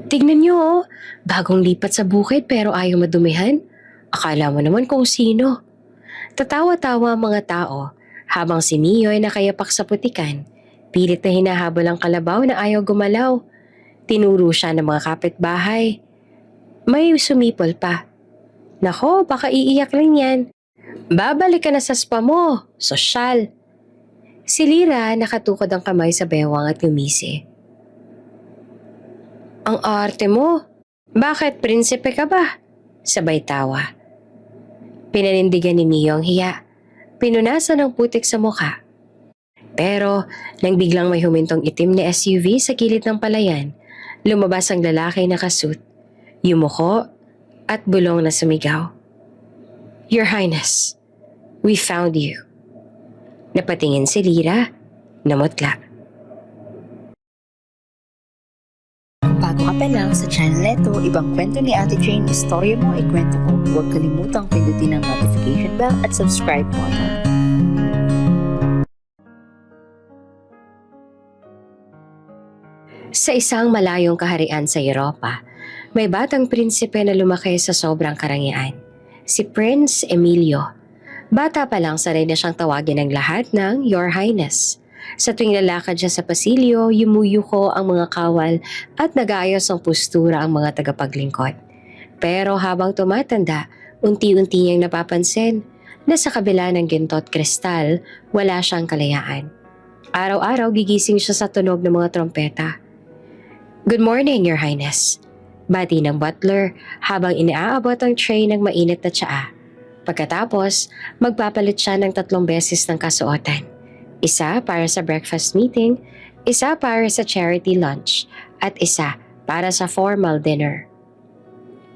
Tignan niyo oh, bagong lipat sa bukid pero ayaw madumihan. Akala mo naman kung sino. Tatawa-tawa ang mga tao habang si Mio ay nakayapak sa putikan. Pilit na hinahabol ang kalabaw na ayaw gumalaw. Tinuro siya ng mga kapitbahay. May sumipol pa. Nako, baka iiyak lang yan. Babalik ka na sa spa mo, sosyal. Si Lira nakatukod ang kamay sa bewang at ngumisi. Ang arte mo. Bakit prinsipe ka ba? Sabay tawa. Pinanindigan ni Mio ang hiya. Pinunasan ng putik sa mukha. Pero nang biglang may humintong itim na SUV sa gilid ng palayan, lumabas ang lalaki na kasuit, yumuko at bulong na sumigaw. Your Highness, we found you. Napatingin si Lira, namutla. Bago ka pa lang sa channel neto, ibang kwento ni Ate Jane, istorya mo, ikwento ko. Huwag kalimutang pindutin ang notification bell at subscribe button. Sa isang malayong kaharian sa Europa, may batang prinsipe na lumaki sa sobrang karangyaan. Si Prince Emilio. Bata pa lang sanay na siyang tawagin ng lahat ng Your Highness. Sa tuwing lalakad siya sa pasilyo, yumuyuko ang mga kawal at nag-aayos ng postura ang mga tagapaglingkod. Pero habang tumatanda, unti-unti niyang napapansin na sa kabila ng ginto at kristal, wala siyang kalayaan. Araw-araw gigising siya sa tunog ng mga trompeta. Good morning, Your Highness. Bati ng butler habang inaabot ang tray ng mainit na tsaa. Pagkatapos, magpapalit siya ng 3 beses ng kasuotan. Isa para sa breakfast meeting, isa para sa charity lunch, at isa para sa formal dinner.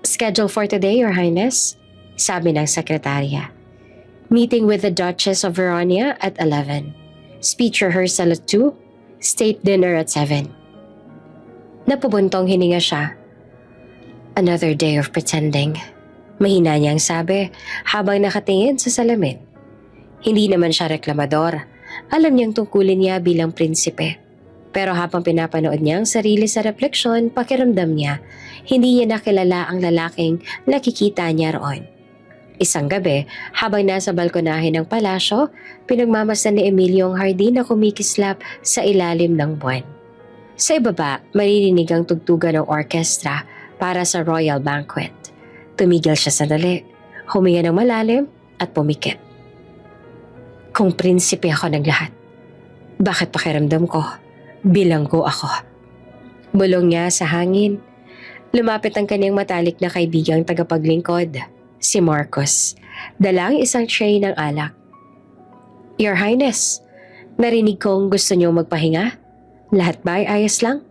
Schedule for today, Your Highness, sabi ng sekretarya. Meeting with the Duchess of Veronia at 11. Speech rehearsal at 2. State dinner at 7. Napubuntong hininga siya. Another day of pretending. Mahina niyang sabi habang nakatingin sa salamin. Hindi naman siya reklamador. Alam niyang tungkulin niya bilang prinsipe. Pero habang pinapanood niya ang sarili sa refleksyon, pakiramdam niya, hindi niya nakilala ang lalaking nakikita niya roon. Isang gabi, habang nasa balkonahe ng palasyo, pinagmamasdan ni Emilio ang hardin na kumikislap sa ilalim ng buwan. Sa ibaba, maririnig ang tugtugan ng orkestra para sa royal banquet. Tumigil siya sandali, huminga ng malalim at pumikit. Kung prinsipe ako ng lahat, bakit pakiramdam ko? Bilanggo ako. Bulong niya sa hangin. Lumapit ang kanyang matalik na kaibigang tagapaglingkod, si Marcos. Dala ang isang tray ng alak. Your Highness, narinig kong gusto niyong magpahinga? Lahat ba ay ayos lang?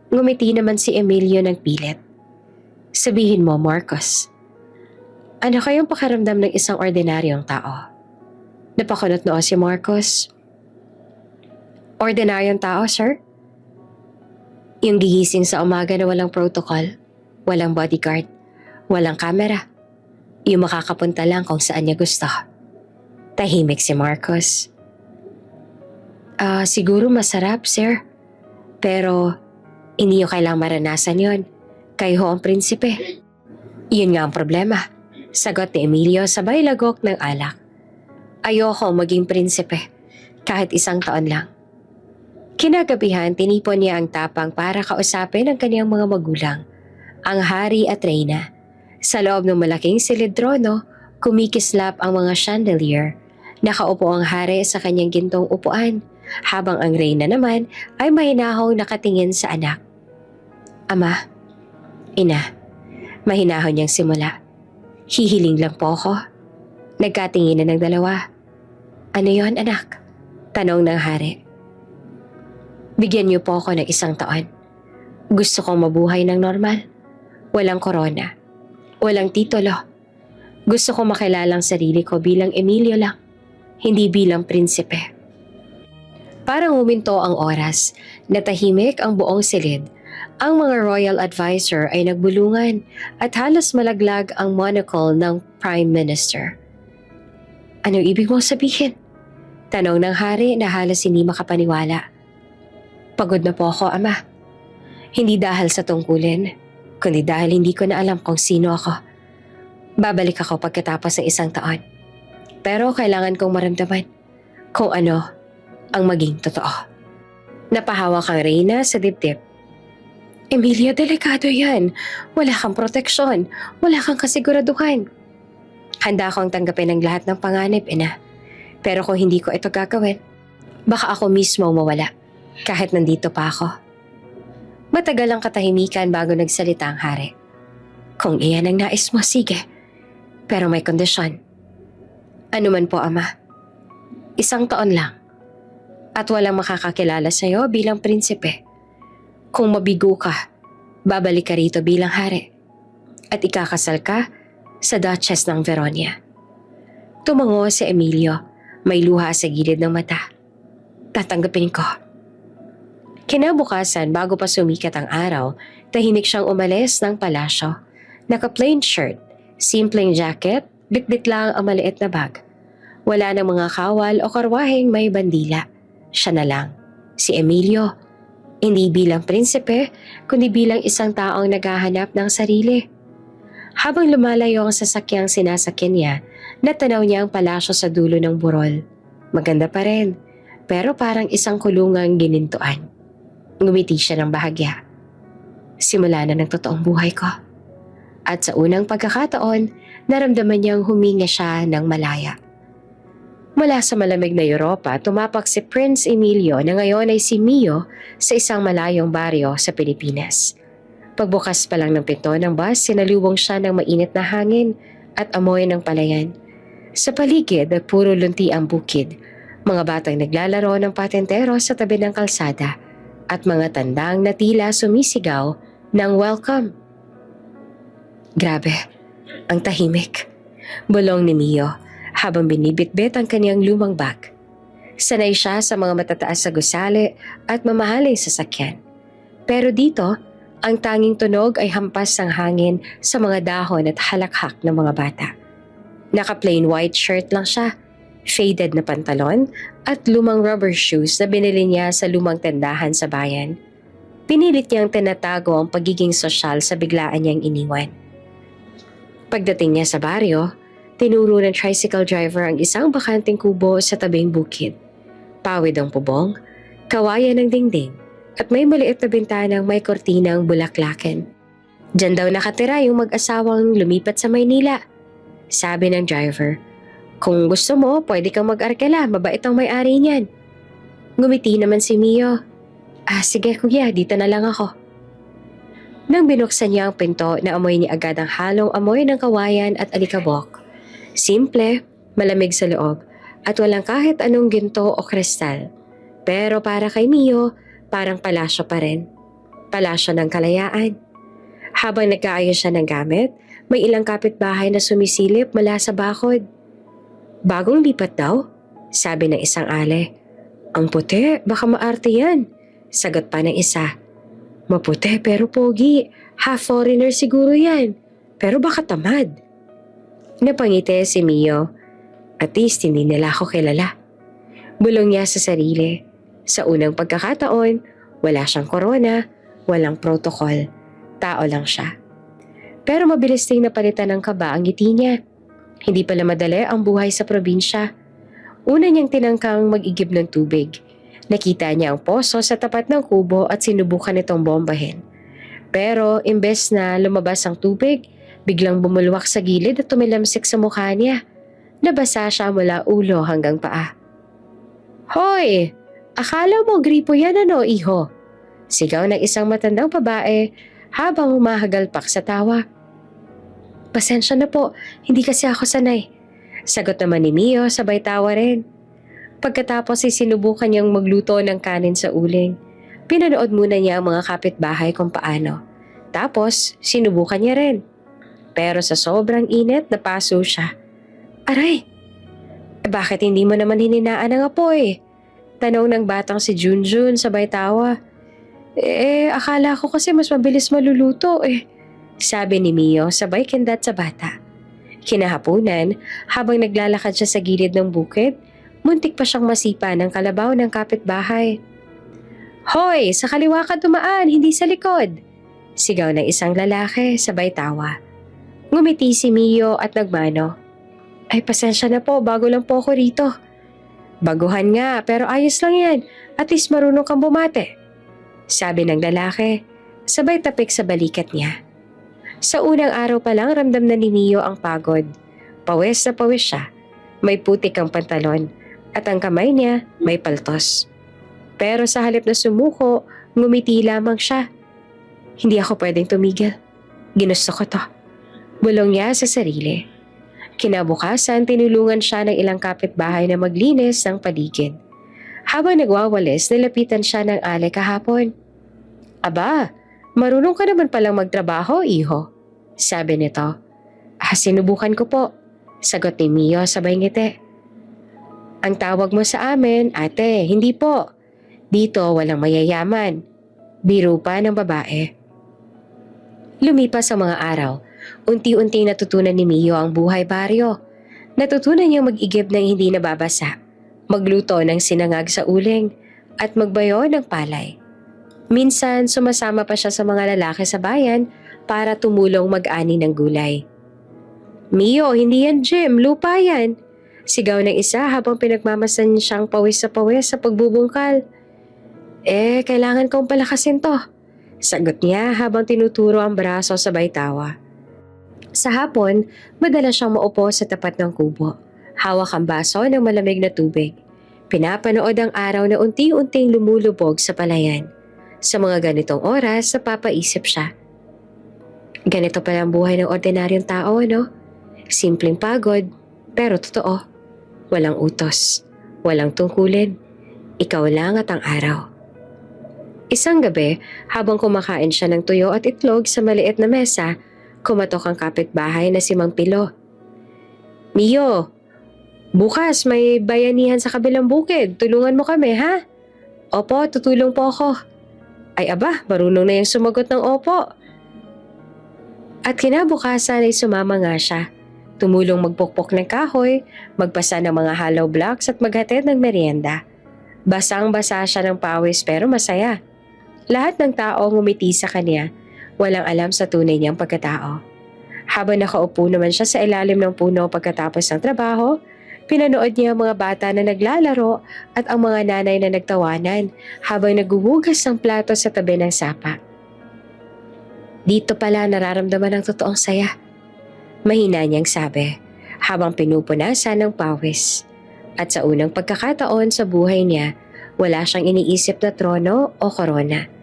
Ngumiti naman si Emilio ng pilit. Sabihin mo, Marcos, ano kayong pakiramdam ng isang ordinaryong tao? Napakunot noo si Marcos. Ordinaryong tao, sir? Yung gigising sa umaga na walang protocol, walang bodyguard, walang kamera. Yung makakapunta lang kung saan niya gusto. Tahimik si Marcos. Siguro masarap, sir. Pero hindi nyo kailangang maranasan yon. Kayo ho ang prinsipe. Yun nga ang problema. Sagot ni Emilio sabay lagok ng alak. Ayoko maging prinsipe. Kahit 1 taon lang. Kinagabihan, tinipon niya ang tapang para kausapin ang kaniyang mga magulang, ang hari at reyna. Sa loob ng malaking silid-trono, kumikislap ang mga chandelier. Nakaupo ang hari sa kanyang gintong upuan, habang ang reyna naman ay mahinahong nakatingin sa anak. Ama, ina, mahinahon niyang simula. Hihiling lang po ako. Nagkatinginan ng dalawa. Ano yon, anak? Tanong ng hari. Bigyan niyo po ako ng 1 taon. Gusto kong mabuhay ng normal. Walang korona. Walang titulo. Gusto kong makilalang sarili ko bilang Emilio lang. Hindi bilang prinsipe. Parang huminto ang oras. Natahimik ang buong silid. Ang mga royal advisor ay nagbulungan at halos malaglag ang monocle ng prime minister. Ano ibig mong sabihin? Tanong ng hari na halos hindi makapaniwala. Pagod na po ako, ama. Hindi dahil sa tungkulin, kundi dahil hindi ko na alam kung sino ako. Babalik ako pagkatapos ng isang taon. Pero kailangan kong maramdaman kung ano ang maging totoo. Napahawak ang Reyna sa dibdib. Emilia, delikado yan. Wala kang proteksyon. Wala kang kasiguraduhan. Handa akong tanggapin ang lahat ng panganib, ina. Pero kung hindi ko ito gagawin, baka ako mismo mawala kahit nandito pa ako. Matagal ang katahimikan bago nagsalita ang hari. Kung iyan ang nais mo, sige. Pero may kondisyon. Ano man po, ama. 1 taon lang. At walang makakakilala sa iyo bilang prinsipe. Kung mabigo ka, babalik ka rito bilang hari. At ikakasal ka sa Duchess ng Veronia. Tumango si Emilio, may luha sa gilid ng mata. Tatanggapin ko. Kinabukasan bago pa sumikat ang araw, tahimik siyang umalis ng palasyo. Naka-plain shirt, simpleng jacket, bitbit lang ang maliit na bag. Wala nang mga kawal o karwaheng may bandila. Siya na lang, si Emilio. Hindi bilang prinsipe, kundi bilang isang taong naghahanap ng sarili. Habang lumalayo ang sasakyang sinasakyan niya, natanaw niya ang palasyo sa dulo ng burol. Maganda pa rin, pero parang isang kulungang ginintuan. Ngumiti siya ng bahagya. Simula na ng totoong buhay ko. At sa unang pagkakataon, naramdaman niyang huminga siya ng malaya. Mula sa malamig na Europa, tumapak si Prince Emilio na ngayon ay si Mio sa isang malayong baryo sa Pilipinas. Pagbukas pa lang ng pinto ng bus, sinalubong siya ng mainit na hangin at amoy ng palayan. Sa paligid ay puro lunti ang bukid, mga batang naglalaro ng patentero sa tabi ng kalsada at mga tandang na tila sumisigaw ng welcome. Grabe, ang tahimik. Bulong ni Mio habang binibitbit ang kaniyang lumang bag. Sanay siya sa mga matataas sa gusali at mamahaling sasakyan. Pero dito, ang tanging tunog ay hampas ng hangin sa mga dahon at halakhak ng mga bata. Naka-plain white shirt lang siya, faded na pantalon at lumang rubber shoes na binili niya sa lumang tendahan sa bayan. Pinilit niyang tinatago ang pagiging sosyal sa biglaan niyang iniwan. Pagdating niya sa baryo, tinuro ng tricycle driver ang isang bakanteng kubo sa tabing bukid. Pawid ang bubong, kawayan ng dingding, at may maliit na bintanang may kortinang bulaklakin. Diyan daw nakatira yung mag-asawang lumipat sa Maynila. Sabi ng driver, kung gusto mo, pwede kang mag-arkela, mabait ang may-ari niyan. Ngumiti naman si Mio. Sige kuya, dito na lang ako. Nang binuksan niya ang pinto, naamoy niya agad ang halong amoy ng kawayan at alikabok. Simple, malamig sa loob, at walang kahit anong ginto o kristal. Pero para kay Mio, parang palasyo pa rin. Palasyo ng kalayaan. Habang nagkaayos siya ng gamit, may ilang kapitbahay na sumisilip mula sa bakod. Bagong lipat daw, sabi ng isang ale. Ang puti, baka maarte yan, sagot pa ng isa. Maputi pero pogi, half foreigner siguro yan, pero baka tamad. Napangiti si Mio. At least hindi nila ako kilala. Bulong niya sa sarili. Sa unang pagkakataon, wala siyang korona, walang protocol. Tao lang siya. Pero mabilis ding napalitan ng kaba ang ngiti niya. Hindi pala madali ang buhay sa probinsya. Una niyang tinangkang mag-igib ng tubig. Nakita niya ang poso sa tapat ng kubo at sinubukan itong bombahin. Pero imbes na lumabas ang tubig, biglang bumulwak sa gilid at tumilamsik sa mukha niya. Nabasa siya mula ulo hanggang paa. Hoy! Akala mo gripo yan ano, iho? Sigaw ng isang matandang babae habang humahagalpak sa tawa. Pasensya na po, hindi kasi ako sanay. Sagot naman ni Mio sabay tawa rin. Pagkatapos ay sinubukan niyang magluto ng kanin sa uling. Pinanood muna niya ang mga kapitbahay kung paano. Tapos sinubukan niya rin. Pero sa sobrang init napaso siya. Aray! Bakit hindi mo naman hininaan ang apoy? Tanong ng batang si Junjun sabay tawa. Akala ko kasi mas mabilis maluluto sabi ni Mio sabay kindat sa bata. Kinahapunan, habang naglalakad siya sa gilid ng bukid, muntik pa siyang masipa ng kalabaw ng kapitbahay. Hoy, sa kaliwa ka dumaan, hindi sa likod! Sigaw ng isang lalaki sabay tawa. Ngumiti si Mio at nagmano. Ay pasensya na po, bago lang po ako rito. Baguhan nga, pero ayos lang yan. At least marunong kang bumate. Sabi ng lalaki, sabay tapik sa balikat niya. Sa unang araw pa lang ramdam na ni Mio ang pagod. Pawis na pawis siya. May putik ang pantalon at ang kamay niya may paltos. Pero sa halip na sumuko, ngumiti lamang siya. Hindi ako pwedeng tumigil. Ginusto ko to. Bulong niya sa sarili. Kinabukasan, tinulungan siya ng ilang kapitbahay na maglinis ng paligid. Habang nagwawalis, nilapitan siya ng Ale kahapon. Aba, marunong ka naman palang magtrabaho, iho. Sabi nito. Sinubukan ko po. Sagot ni Mio sabay ngiti. Ang tawag mo sa amin, ate, hindi po. Dito walang mayayaman. Biro pa ng babae. Lumipas ang mga araw. Unti-unting natutunan ni Mio ang buhay baryo. Natutunan niyang mag-igib ng hindi nababasa, magluto ng sinangag sa uling, at magbayo ng palay. Minsan, sumasama pa siya sa mga lalaki sa bayan para tumulong mag-ani ng gulay. Mio, hindi yan gym, lupa yan. Sigaw ng isa habang pinagmamasan siyang pawis sa pagbubungkal. Kailangan kong palakasin to. Sagot niya habang tinuturo ang braso sabay tawa. Sa hapon, madalas siyang maupo sa tapat ng kubo. Hawak ang baso ng malamig na tubig. Pinapanood ang araw na unti-unting lumulubog sa palayan. Sa mga ganitong oras, napapaisip siya. Ganito pala ang buhay ng ordinaryong tao, no? Simpleng pagod, pero totoo. Walang utos, walang tungkulin. Ikaw lang at ang araw. Isang gabi, habang kumakain siya ng tuyo at itlog sa maliit na mesa, kumatok ang kapitbahay na si Mang Pilo. Mio, bukas may bayanihan sa kabilang bukid. Tulungan mo kami, ha? Opo, tutulong po ako. Ay aba, marunong na yung sumagot ng opo. At kinabukasan ay sumama nga siya. Tumulong magpukpok ng kahoy, magpasa ng mga hollow blocks at maghatid ng merienda. Basang-basa siya ng pawis pero masaya. Lahat ng tao ngumiti sa kanya, walang alam sa tunay niyang pagkatao. Habang nakaupo naman siya sa ilalim ng puno pagkatapos ng trabaho, pinanood niya ang mga bata na naglalaro at ang mga nanay na nagtawanan habang naguhugas ng plato sa tabi ng sapa. Dito pala nararamdaman ang totoong saya. Mahina niyang sabi habang pinupunasan ng pawis. At sa unang pagkakataon sa buhay niya, wala siyang iniisip na trono o korona.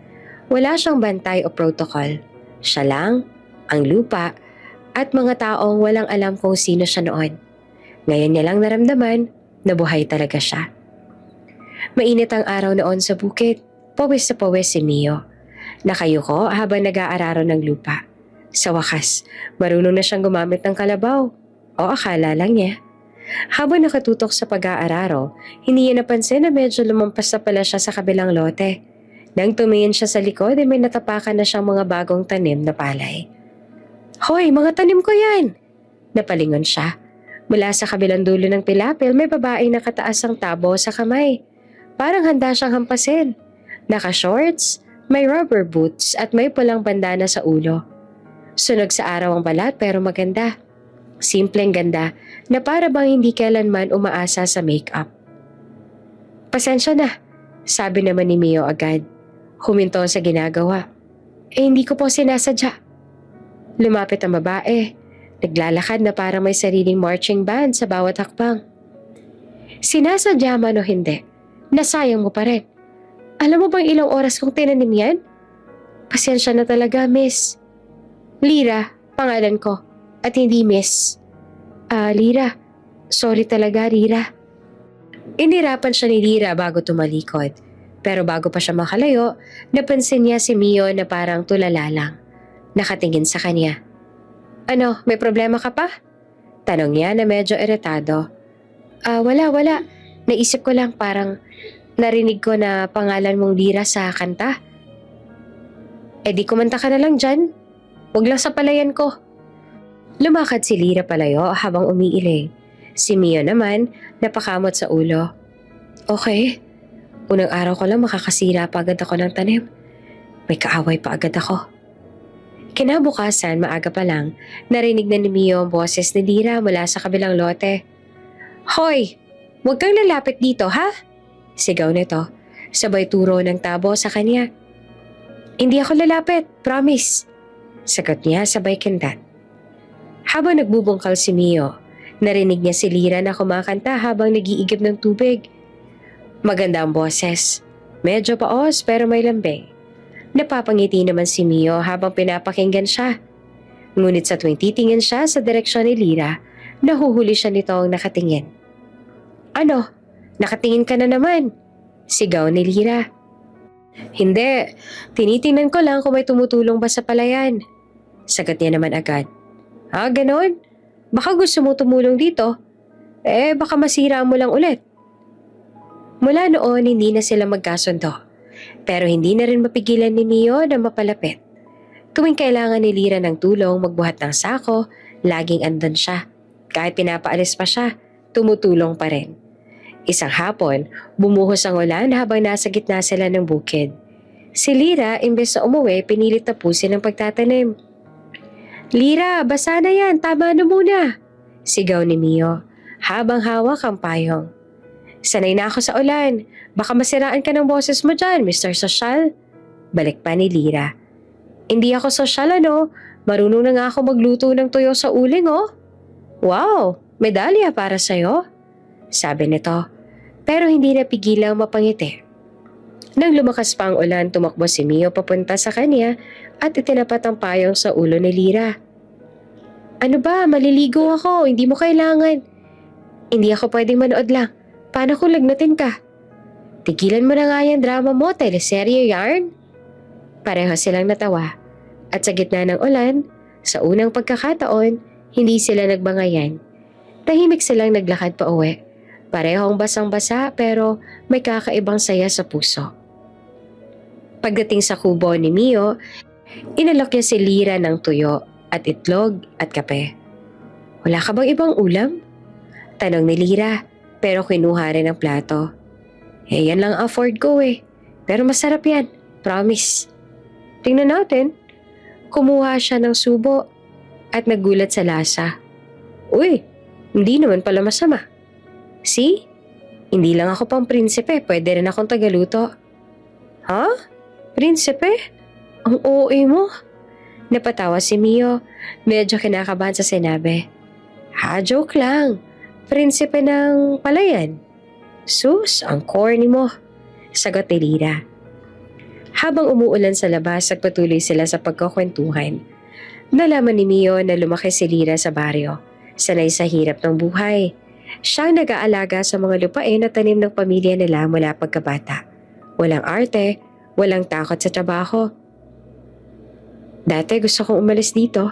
Wala siyang bantay o protocol. Siya lang, ang lupa, at mga taong walang alam kung sino siya noon. Ngayon niya lang naramdaman na buhay talaga siya. Mainit ang araw noon sa bukid. Pawis sa pawis si Mio. Nakayuko habang nag-aararo ng lupa. Sa wakas, marunong na siyang gumamit ng kalabaw. O akala lang niya. Habang nakatutok sa pag-aararo, hindi niya napansin na medyo lumampas na pala siya sa kabilang lote. Nang tumingin siya sa likod, may natapakan na siyang mga bagong tanim na palay. Hoy, mga tanim ko yan! Napalingon siya. Mula sa kabilang dulo ng pilapil, may babaeng nakataas ang tabo sa kamay. Parang handa siyang hampasin. Naka-shorts, may rubber boots at may pulang bandana sa ulo. Sunog sa araw ang balat pero maganda. Simpleng ganda na para bang hindi kailanman umaasa sa makeup. Pasensya na, sabi naman ni Mio agad. Huminto sa ginagawa. Hindi ko po sinasadya. Lumapit ang babae. Naglalakad na para may sariling marching band sa bawat hakbang. Sinasadya man o hindi, nasayang mo pa rin. Alam mo bang ilang oras kong tinanim yan? Pasensya na talaga, miss. Lira, pangalan ko. At hindi miss. Lira. Sorry talaga, Lira. Inirapan siya ni Lira bago tumalikod. Pero bago pa siya makalayo, napansin niya si Mio na parang tulala lang. Nakatingin sa kanya. Ano, may problema ka pa? Tanong niya na medyo iritado. Wala. Naisip ko lang parang narinig ko na pangalan mong Lira sa kanta. Di kumanta ka na lang dyan. Huwag lang sa palayan ko. Lumakad si Lira palayo habang umiiling. Si Mio naman napakamot sa ulo. Okay. Unang araw ko lang makakasira pa agad ako ng tanim. May kaaway pa agad ako. Kinabukasan, maaga pa lang, narinig na ni Mio ang boses ni Lira mula sa kabilang lote. Hoy! Huwag kang lalapit dito, ha? Sigaw nito, sabay turo ng tabo sa kanya. Hindi ako lalapit, promise. Sagot niya sabay kindat. Habang nagbubungkal si Mio, narinig niya si Lira na kumakanta habang nag-iigib ng tubig. Maganda ang boses. Medyo paos pero may lambing. Napapangiti naman si Mio habang pinapakinggan siya. Ngunit sa tuwing titingin siya sa direksyon ni Lira, nahuhuli siya nitong nakatingin. Ano? Nakatingin ka na naman? Sigaw ni Lira. Hindi. Tinitingnan ko lang kung may tumutulong ba sa palayan. Sagot niya naman agad. Ganon? Baka gusto mo tumulong dito? Baka masira mo lang ulit. Mula noon, hindi na sila magkasundo. Pero hindi na rin mapigilan ni Mio na mapalapit. Tuwing kailangan ni Lira ng tulong magbuhat ng sako, laging andun siya. Kahit pinapaalis pa siya, tumutulong pa rin. Isang hapon, bumuhos ang ulan habang nasa gitna sila ng bukid. Si Lira, imbes na umuwi, pinilit tapusin ang pagtatanim. Lira, basa na yan, tama na muna. Sigaw ni Mio, habang hawak ang payong. Sanay na ako sa ulan. Baka masiraan ka ng boses mo dyan, Mr. Social. Balik pa ni Lira. Hindi ako social ano. Marunong na nga ako magluto ng tuyo sa uling oh. Wow, medalya para sa'yo. Sabi nito. Pero hindi napigilang mapangiti. Nang lumakas pa ang ulan, tumakbo si Mio papunta sa kanya at itinapat ang payong sa ulo ni Lira. Ano ba, maliligo ako, hindi mo kailangan. Hindi ako pwedeng manood lang. Paano kung lagnatin ka? Tigilan mo na nga yung drama mo, teleserye yarn? Pareho silang natawa. At sa gitna ng ulan, sa unang pagkakataon, hindi sila nagbangayan. Tahimik silang naglakad pa uwi. Parehong basang-basa pero may kakaibang saya sa puso. Pagdating sa kubo ni Mio, inalok niya si Lira ng tuyo at itlog at kape. Wala ka bang ibang ulam? Tanong ni Lira. Pero kinuha rin ang plato. Yan lang afford ko Pero masarap yan, promise. Tingnan natin. Kumuha siya ng subo at nagulat sa lasa. Uy, hindi naman pala masama. See? Hindi lang ako pang prinsipe, pwede rin akong tagaluto. Ha? Prinsipe? Ang OA mo? Napatawa si Mio, medyo kinakabahan sa sinabi. Joke lang. Prinsipe ng palayan. Sus, ang corny mo. Sagot ni Lira. Habang umuulan sa labas, nagpatuloy sila sa pagkukwentuhan. Nalaman ni Mio na lumaki si Lira sa baryo. Sanay sa hirap ng buhay. Siyang nag-aalaga sa mga lupain na tanim ng pamilya nila mula pagkabata. Walang arte, walang takot sa trabaho. Dati gusto kong umalis dito.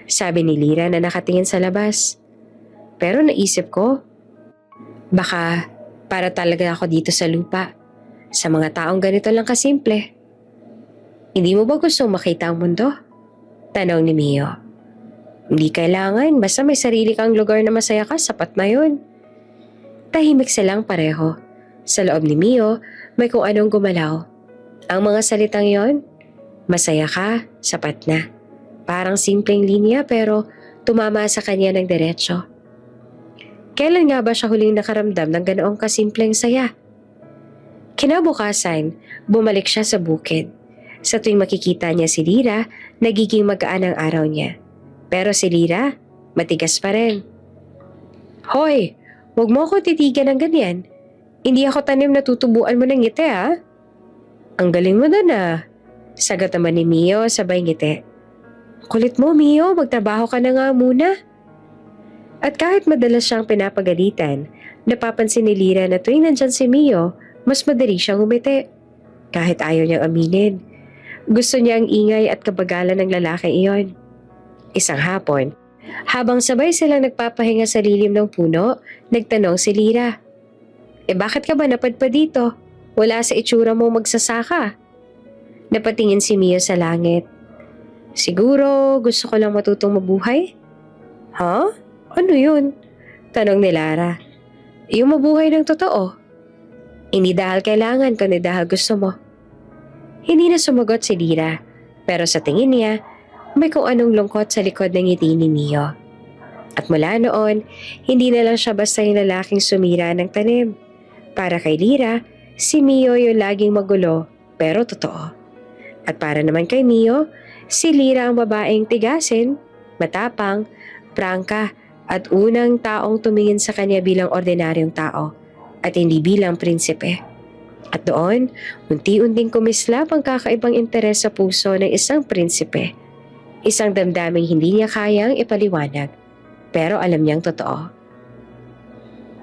Sabi ni Lira na nakatingin sa labas. Pero naisip ko, baka para talaga ako dito sa lupa. Sa mga taong ganito lang kasimple. Hindi mo ba gustong makita ang mundo? Tanong ni Mio. Hindi kailangan, basta may sarili kang lugar na masaya ka, sapat na yun. Tahimik silang pareho. Sa loob ni Mio, may kung anong gumalaw. Ang mga salitang yon, masaya ka, sapat na. Parang simpleng linya pero tumama sa kanya ng diretsyo. Kailan nga ba siya huling nakaramdam ng ganoong kasimpleng saya? Kinabukasan, bumalik siya sa bukid. Sa tuwing makikita niya si Lira, nagiging magaan ang araw niya. Pero si Lira, matigas pa rin. Hoy, huwag mo ako titigan ng ganyan. Hindi ako tanim na tutubuan mo ng ngiti ha. Ang galing mo dun Sagot naman ni Mio sabay ngiti. Kulit mo Mio, magtrabaho ka na nga muna. At kahit madalas siyang pinapagalitan, napapansin ni Lira na tuwing nandyan si Mio, mas madali siyang umiti. Kahit ayaw niyang aminin. Gusto niya ang ingay at kabagalan ng lalaki iyon. Isang hapon, habang sabay silang nagpapahinga sa lilim ng puno, nagtanong si Lira. Bakit ka ba napadpa dito? Wala sa itsura mo magsasaka. Napatingin si Mio sa langit. Siguro gusto ko lang matutong mabuhay? Ha? Ano yun? Tanong ni Lara. Yung mabuhay ng totoo. Hindi dahil kailangan, kundi dahil gusto mo. Hindi na sumagot si Lira, pero sa tingin niya, may kung anong lungkot sa likod ng ngiti ni Mio. At mula noon, hindi na lang siya basta yung lalaking sumira ng tanim. Para kay Lira, si Mio yung laging magulo, pero totoo. At para naman kay Mio, si Lira ang babaeng tigasin, matapang, prangka, at unang taong tumingin sa kanya bilang ordinaryong tao at hindi bilang prinsipe. At doon, unti-unting kumislap ang kakaibang interes sa puso ng isang prinsipe. Isang damdaming hindi niya kayang ipaliwanag, pero alam niyang totoo.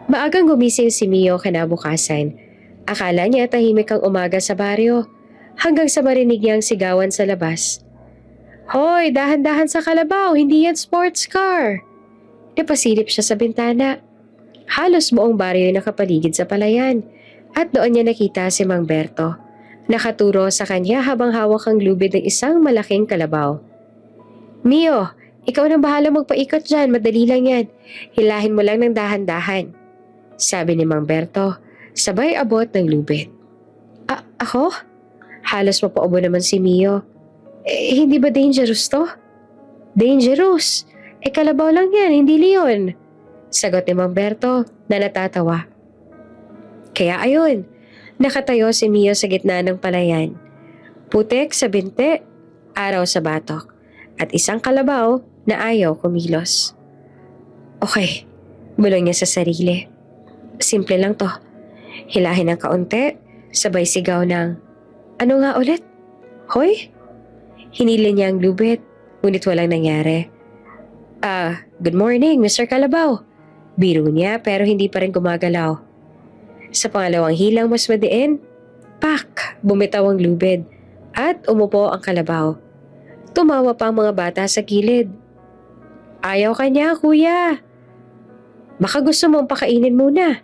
Maagang gumising si Mio kinabukasan. Akala niya tahimik ang umaga sa baryo, hanggang sa marinig niyang sigawan sa labas. "Hoy, dahan-dahan sa kalabaw, hindi yan sports car!" Napasilip siya sa bintana. Halos buong baryo ay nakapaligid sa palayan at doon niya nakita si Mang Berto. Nakaturo sa kanya habang hawak ang lubid ng isang malaking kalabaw. "Mio, ikaw nang bahala magpaikot dyan, madali lang yan. Hilahin mo lang ng dahan-dahan," sabi ni Mang Berto, sabay abot ng lubid. Ako? Halos mapaubo naman si Mio. Hindi ba dangerous to?" "Dangerous? Kalabaw lang yan, hindi leon," sagot ni Mang Berto na natatawa. Kaya ayun, nakatayo si Mio sa gitna ng palayan. Putek sa binte, araw sa batok, at isang kalabaw na ayaw kumilos. "Okay," bulong niya sa sarili. "Simple lang to." Hilahin ng kaunti, sabay sigaw ng, "Ano nga ulit? Hoy?" Hinili niya ang lubid, ngunit walang nangyari. Good morning, Mr. Kalabaw." Biro niya pero hindi pa rin gumagalaw. Sa pangalawang hilang mas madiin, pak! Bumitaw ang lubid at umupo ang kalabaw. Tumawa pa ang mga bata sa gilid. "Ayaw ka niya, kuya. Baka gusto mong pakainin muna,"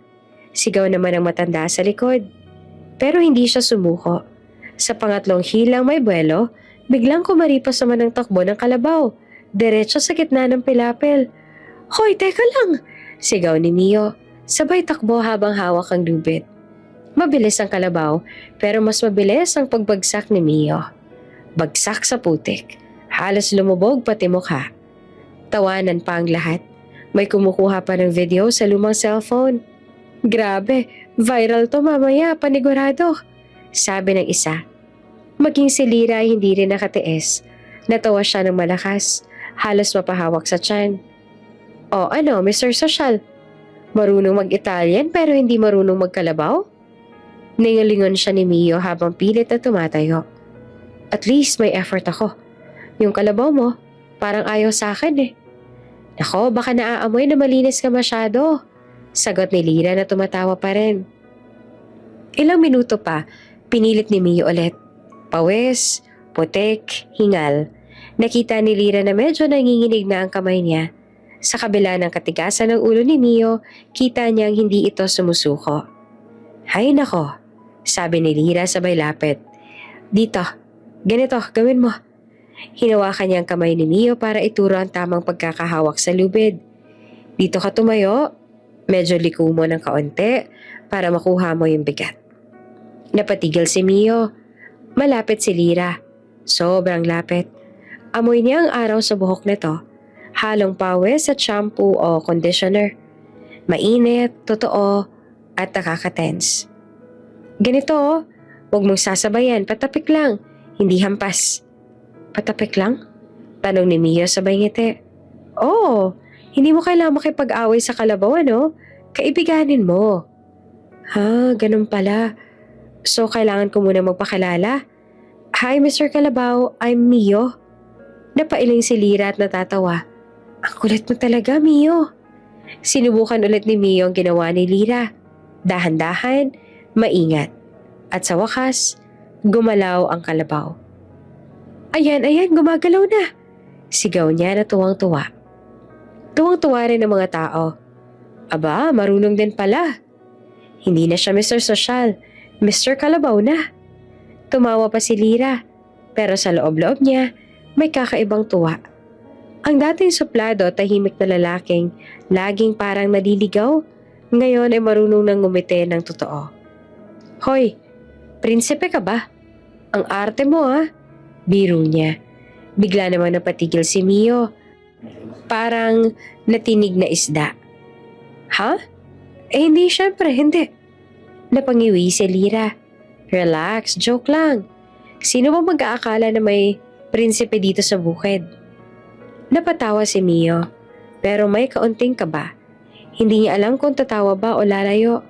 sigaw naman ang matanda sa likod. Pero hindi siya sumuko. Sa pangatlong hilang may buwelo, biglang kumaripas naman ang takbo ng kalabaw, diretso sa gitna ng pilapil. "Hoy, teka lang!" sigaw ni Mio, sabay takbo habang hawak ang lubid. Mabilis ang kalabaw, pero mas mabilis ang pagbagsak ni Mio. Bagsak sa putik, halos lumubog pati mukha. Tawanan pa ang lahat. May kumukuha pa ng video sa lumang cellphone. "Grabe, viral to mamaya, panigurado," sabi ng isa. Maging si Lira ay hindi rin nakatiis. Natawa siya ng malakas, halos mapahawak sa tiyan. "O ano, Mr. Social? Marunong mag-Italian pero hindi marunong magkalabaw?" Ningalingon siya ni Mio habang pilit na tumatayo. "At least may effort ako. Yung kalabaw mo, parang ayaw sa akin eh." "Nako, baka naaamoy na malinis ka masyado," sagot ni Lira na tumatawa pa rin. Ilang minuto pa, pinilit ni Mio ulit. Pawis, putik, hingal. Nakita ni Lira na medyo nanginginig na ang kamay niya. Sa kabila ng katigasan ng ulo ni Mio, kita niyang hindi ito sumusuko. "Hay nako," sabi ni Lira sabay lapit. "Dito, ganito, gawin mo." Hinawakan niya ang kamay ni Mio para ituro ang tamang pagkakahawak sa lubid. "Dito ka tumayo, medyo liko mo ng kaunti para makuha mo yung bigat." Napatigil si Mio. Malapit si Lira. Sobrang lapit. Amoy niya ang araw sa buhok nito. Halong pawis at shampoo o conditioner. Mainit, totoo, at nakaka-tense. "Ganito, huwag mong sasabayan, patapik lang, hindi hampas." "Patapik lang?" tanong ni Mio sabay ngiti. "Oo, hindi mo kailangan makipag-away sa kalabaw, ano? Kaibiganin mo." Ganun pala. So kailangan ko muna magpakilala. "Hi, Mr. Kalabaw, I'm Mio." Napailing si Lira at natatawa. "Ang kulit mo talaga, Mio." Sinubukan ulit ni Mio ang ginawa ni Lira. Dahan-dahan, maingat. At sa wakas, gumalaw ang kalabaw. Ayan, gumagalaw na," sigaw niya na tuwang-tuwa. Tuwang-tuwa rin ang mga tao. Aba, marunong din pala. Hindi na siya Mr. Social, Mr. Kalabaw na. Tumawa pa si Lira, pero sa loob-loob niya, may kakaibang tuwa. Ang dating suplado, tahimik na lalaking, laging parang naliligaw, ngayon ay marunong nang ngumiti ng totoo. Hoy, prinsipe ka ba? Ang arte mo ha? Biro niya. Bigla naman napatigil si Mio. Parang natinig na isda. Ha? Hindi, syempre, hindi. Napangiwi si Lyra. Relax, joke lang. Sino ba mag-aakala na may prinsipe dito sa bukid? Napatawa si Mio, pero may kaunting kaba. Hindi niya alam kung tatawa ba o lalayo.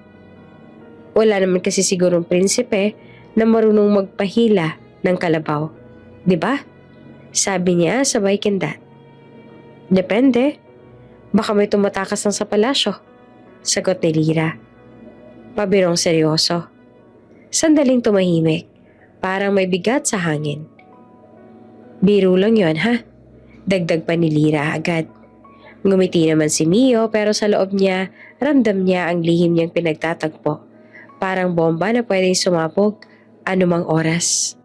Wala naman kasi sigurong prinsipe na marunong magpahila ng kalabaw. 'Di ba? Sabi niya sabay kindat. Depende. Baka may tumatakas ng sa palasyo. Sagot ni Lyra. Pabirong seryoso. Sandaling tumahimik. Parang may bigat sa hangin. Biro lang yon ha? Dagdag pa ni Lyra agad. Ngumiti naman si Mio pero sa loob niya, ramdam niya ang lihim niyang pinagtatagpo. Parang bomba na pwedeng sumabog anumang oras.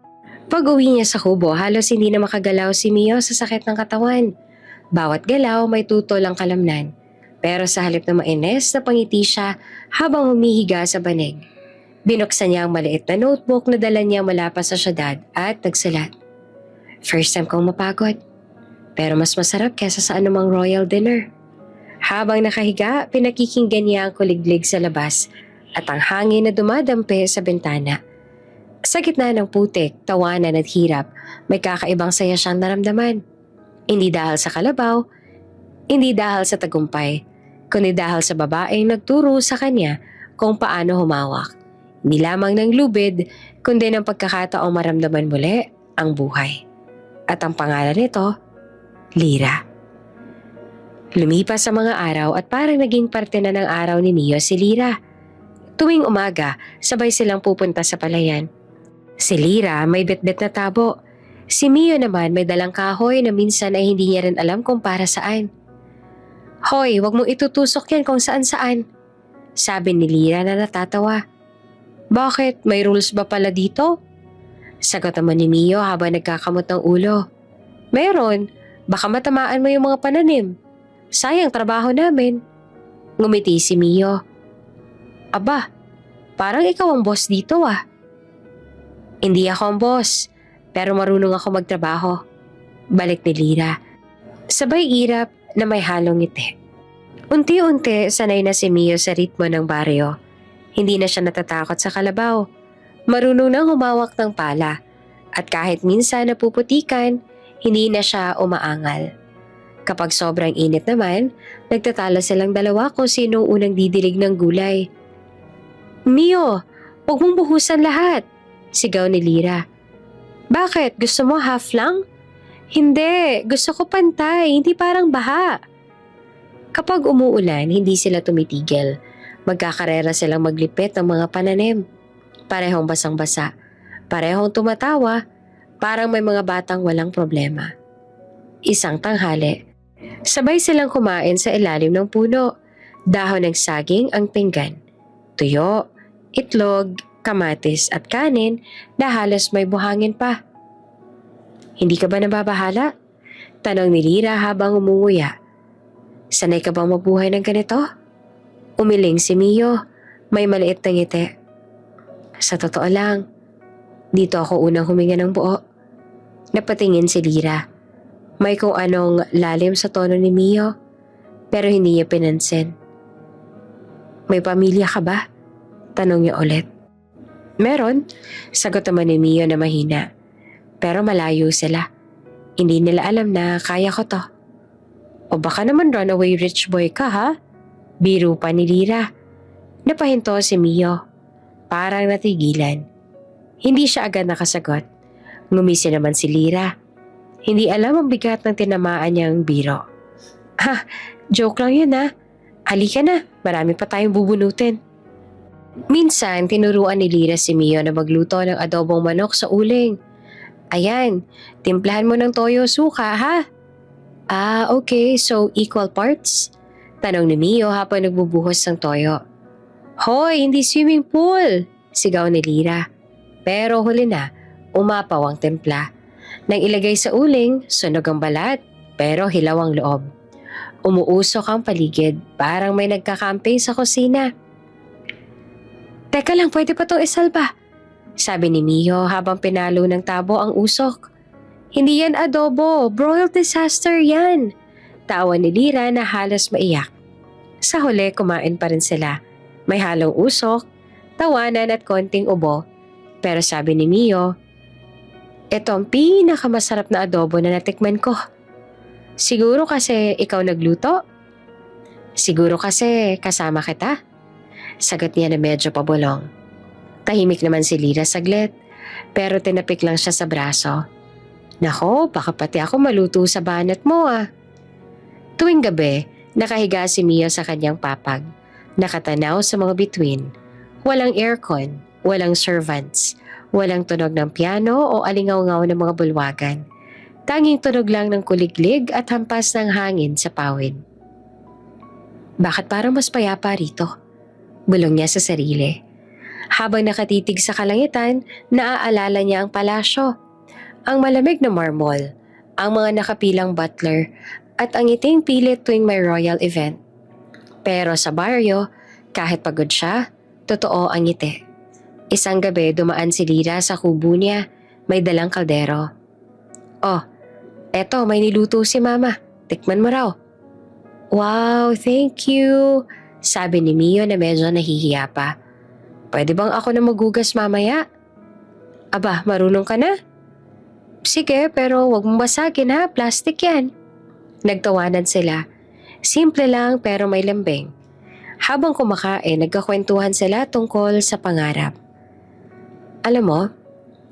Pag uwi niya sa kubo, halos hindi na makagalaw si Mio sa sakit ng katawan. Bawat galaw may tutol ang kalamnan. Pero sa halip na mainis, napangiti siya habang humihiga sa banig. Binuksan niya ang maliit na notebook na dala niya mula pa sa syudad at nagsulat. First time kong mapagod. Pero mas masarap kesa sa anumang royal dinner. Habang nakahiga, pinakikinggan niya ang kuliglig sa labas at ang hangin na dumadampi sa bintana. Sa gitna ng putik, tawanan at hirap, may kakaibang saya siyang naramdaman. Hindi dahil sa kalabaw, hindi dahil sa tagumpay, kundi dahil sa babaeng nagturo sa kanya kung paano humawak. Hindi lamang ng lubid, kundi ng pagkakataong maramdaman muli ang buhay. At ang pangalan nito, Lyra. Lumipas sa mga araw at parang naging parte na ng araw ni Mio si Lyra. Tuwing umaga, sabay silang pupunta sa palayan. Si Lyra may bitbit na tabo. Si Mio naman may dalang kahoy na minsan ay hindi niya rin alam kung para saan. Hoy, wag mong itutusok yan kung saan-saan. Sabi ni Lyra na natatawa. Bakit? May rules ba pala dito? Sagot naman ni Mio habang nagkakamot ng ulo. Meron. Baka matamaan mo yung mga pananim. Sayang trabaho namin. Ngumiti si Mio. Aba, parang ikaw ang boss dito ah. Hindi ako ang boss, pero marunong ako magtrabaho. Balik ni Lyra. Sabay irap na may halong ngiti. Unti-unti sanay na si Mio sa ritmo ng baryo. Hindi na siya natatakot sa kalabaw. Marunong nang humawak ng pala. At kahit minsan napuputikan, hindi na siya umaangal. Kapag sobrang init naman, nagtatalo silang dalawa kung sino unang didilig ng gulay. Mio, huwag mong buhusan lahat, sigaw ni Lyra. Bakit? Gusto mo half lang? Hindi, gusto ko pantay, hindi parang baha. Kapag umuulan, hindi sila tumitigil. Magkakarera silang maglipit ng mga pananim. Parehong basang-basa, parehong tumatawa, parang may mga batang walang problema. Isang tanghali, sabay silang kumain sa ilalim ng puno. Dahon ng saging ang pinggan. Tuyo, itlog, kamatis at kanin na halos may buhangin pa. Hindi ka ba nababahala? Tanong ni Lyra habang umunguya. Sanay ka bang mabuhay ng ganito? Umiling si Mio, may maliit na ngiti. Sa totoo lang, dito ako unang huminga ng buo. Napatingin si Lyra. May kung anong lalim sa tono ni Mio, pero hindi niya pinansin. May pamilya ka ba? Tanong niya ulit. Meron, sagot naman ni Mio na mahina. Pero malayo sila. Hindi nila alam na kaya ko to. O baka naman runaway rich boy ka ha? Biro pa ni Lyra. Napahinto si Mio. Parang natigilan. Hindi siya agad nakasagot. Ngumisi naman si Lyra. Hindi alam ang bigat ng tinamaan niyang biro. Ha, joke lang yun ha. Halika na, marami pa tayong bubunutin. Minsan, tinuruan ni Lyra si Mio na magluto ng adobong manok sa uling. Ayan, timplahan mo ng toyo suka ha? Ah, okay, so equal parts? Tanong ni Mio habang nagbubuhos ng toyo. Hoy, hindi swimming pool! Sigaw ni Lyra. Pero huli na, umapaw ang timpla. Nang ilagay sa uling, sunog ang balat, pero hilaw ang loob. Umuusok ang paligid, parang may nagkakamping sa kusina. Teka lang, pwede pa itong isalba, sabi ni Mio habang pinalo ng tabo ang usok. Hindi yan adobo, broiled disaster yan. Tawa ni Lira na halos maiyak. Sa huli, kumain pa rin sila. May halong usok, tawanan at konting ubo. Pero sabi ni Mio, ito ang pinakamasarap na adobo na natikman ko. Siguro kasi ikaw nagluto? Siguro kasi kasama kita? Sagot niya na medyo pabulong. Tahimik naman si Lira saglit, pero tinapik lang siya sa braso. Nako, baka pati ako maluto sa banat mo ah. Tuwing gabi, nakahiga si Mio sa kanyang papag, nakatanaw sa mga bituin. Walang aircon, walang servants, walang tunog ng piano o alingaw-ngaw ng mga bulwagan. Tanging tunog lang ng kuliglig at hampas ng hangin sa pawid. Bakit parang mas payapa rito? Bulong niya sa sarili. Habang nakatitig sa kalangitan, naaalala niya ang palasyo, ang malamig na marmol, ang mga nakapilang butler, at ang ngiting pilit tuwing may royal event. Pero sa baryo, kahit pagod siya, totoo ang ngiti. Isang gabi dumaan si Lira sa kubo niya, may dalang kaldero. Oh, eto may niluto si mama, tikman mo raw. Wow, thank you, sabi ni Mio na medyo nahihiya pa. Pwede bang ako na magugas mamaya? Aba, marunong ka na? Sige, pero wag mong basagin ha, plastic yan. Nagtawanan sila. Simple lang pero may lambing. Habang kumakain, nagkakwentuhan sila tungkol sa pangarap. Alam mo,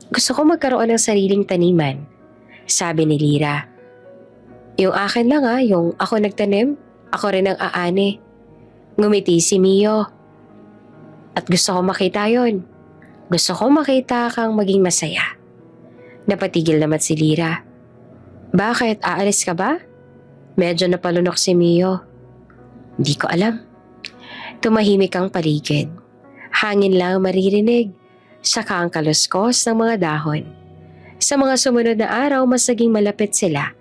gusto ko magkaroon ng sariling taniman, sabi ni Lira. Yung akin lang yung ako nagtanim, ako rin ang aani. Ngumiti si Mio. At gusto ko makita yon. Gusto ko makita kang maging masaya. Napatigil naman si Lira. Bakit? Aalis ka ba? Medyo napalunok si Mio. Hindi ko alam. Tumahimik ang paligid. Hangin lang maririnig. Saka ang kaluskos ng mga dahon. Sa mga sumunod na araw, mas naging malapit sila.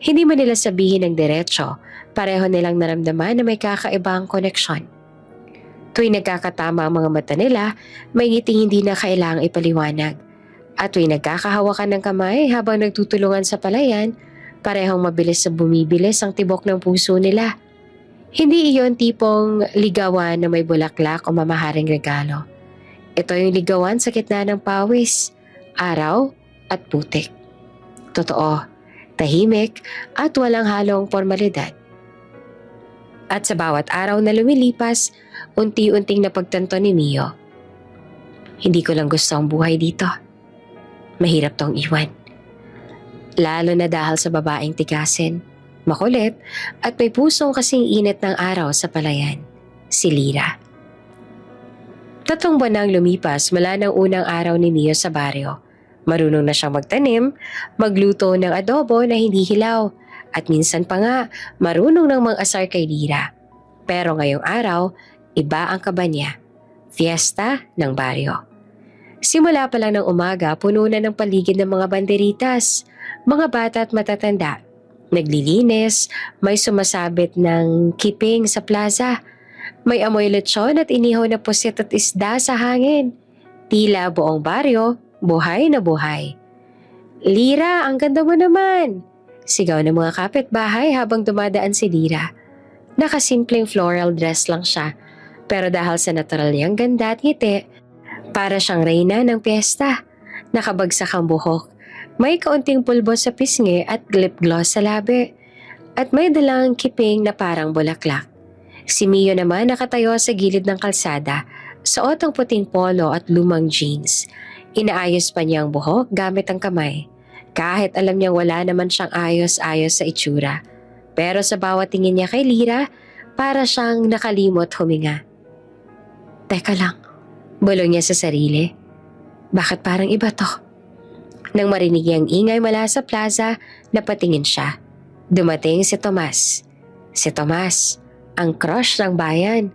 Hindi man nila sabihin ng diretsyo, pareho nilang naramdaman na may kakaibang koneksyon. Tuwing nagkakatama ang mga mata nila, may ngiting hindi na kailangang ipaliwanag. At tuwing nagkakahawakan ng kamay habang nagtutulungan sa palayan, parehong mabilis na bumibilis ang tibok ng puso nila. Hindi iyon tipong ligawan na may bulaklak o mamaharing regalo. Ito yung ligawan sa gitna ng pawis, araw at putik. Totoo, tahimik at walang halong formalidad. At sa bawat araw na lumilipas, unti-unting napagtanto ni Mio. Hindi ko lang gusto ang buhay dito. Mahirap tong iwan. Lalo na dahil sa babaeng tikasin, makulit at may pusong kasing init ng araw sa palayan, si Lira. 3 buwan nang lumipas mula ng unang araw ni Mio sa baryo. Marunong na siyang magtanim, magluto ng adobo na hindi hilaw, at minsan pa nga marunong ng mang-asar kay Lira. Pero ngayong araw, iba ang kaba niya. Fiesta ng baryo. Simula pa lang ng umaga, puno na ng paligid ng mga banderitas, mga bata at matatanda. Naglilinis, may sumasabit ng kiping sa plaza. May amoy lechon at inihaw na pusit at isda sa hangin. Tila buong baryo, buhay na buhay. Lira, ang ganda mo naman! Sigaw ng mga kapitbahay habang dumadaan si Lira. Nakasimpleng floral dress lang siya, pero dahil sa natural niyang ganda at ngiti, para siyang reyna ng piyesta. Nakabagsak ang buhok, may kaunting pulbo sa pisngi at lip gloss sa labi, at may dalang kiping na parang bulaklak. Si Mio naman nakatayo sa gilid ng kalsada, suot ang puting polo at lumang jeans. Inaayos pa niya ang buhok gamit ang kamay. Kahit alam niyang wala naman siyang ayos-ayos sa itsura. Pero sa bawat tingin niya kay Lira, para siyang nakalimot huminga. Teka lang, bulong niya sa sarili. Bakit parang iba to? Nang marinig niyang ingay mula sa plaza, napatingin siya. Dumating si Tomas. Si Tomas, ang crush ng bayan.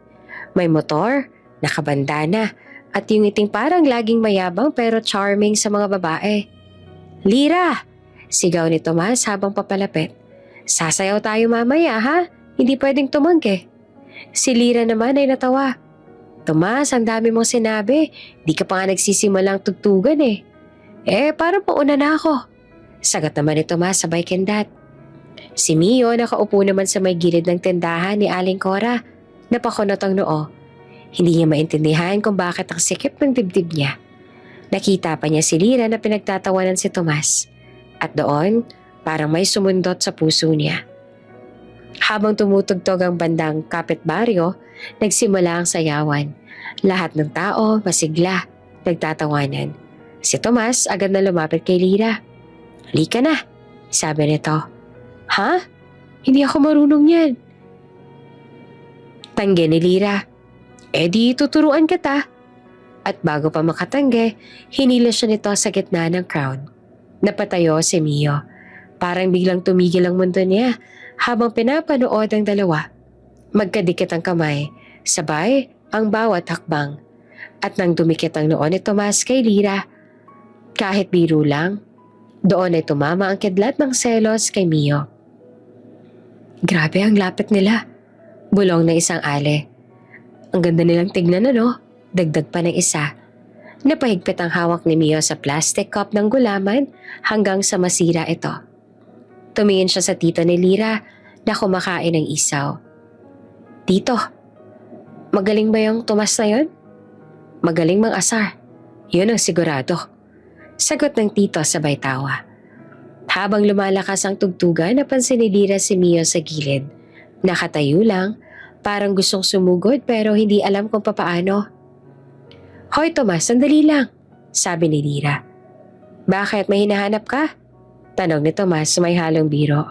May motor, nakabandana, at yung ngiting parang laging mayabang pero charming sa mga babae. Lira! Sigaw ni Tomas habang papalapit. Sasayaw tayo mamaya ha? Hindi pwedeng tumanggi. Si Lira naman ay natawa. Tomas, ang dami mong sinabi. Di ka pa nga nagsisimulang tugtugan eh. Parang mauna na ako. Sagot naman ni Tomas sabay kindat. Si Mio nakaupo naman sa may gilid ng tindahan ni Aling Cora. Napakunot ang noo. Hindi niya maintindihan kung bakit ang sikip ng dibdib niya. Nakita pa niya si Lira na pinagtatawanan si Tomas. At doon, parang may sumundot sa puso niya. Habang tumutugtog ang bandang kapitbaryo, nagsimula ang sayawan. Lahat ng tao masigla, nagtatawanan. Si Tomas agad na lumapit kay Lira. "Halika na," sabi nito. "Ha? Hindi ako marunong yan." Tanggi ni Lira. Di tuturuan kita." At bago pa makatanggi, hinila siya nito sa gitna ng crowd. Napatayo si Mio. Parang biglang tumigil ang mundo niya habang pinapanood ang dalawa. Magkadikit ang kamay, sabay ang bawat hakbang. At nang dumikit ang noo ni Tomas kay Lira, kahit biro lang, doon ay tumama ang kidlat ng selos kay Mio. "Grabe ang lapit nila," bulong na isang ale. "Ang ganda nilang tignan dagdag pa ng isa. Napahigpit ang hawak ni Mio sa plastic cup ng gulaman hanggang sa masira ito. Tumingin siya sa tito ni Lira na kumakain ng isaw. "Tito, magaling ba yung Tomas na yun?" "Magaling mang-asar. Yun ang sigurado." Sagot ng tito sabay tawa. Habang lumalakas ang tugtugan, napansin ni Lira si Mio sa gilid. Nakatayo lang, parang gustong sumugod pero hindi alam kung papaano. "Hoy Tomas, sandali lang," sabi ni Lira. "Bakit, may hinahanap ka?" Tanong ni Tomas may halong biro.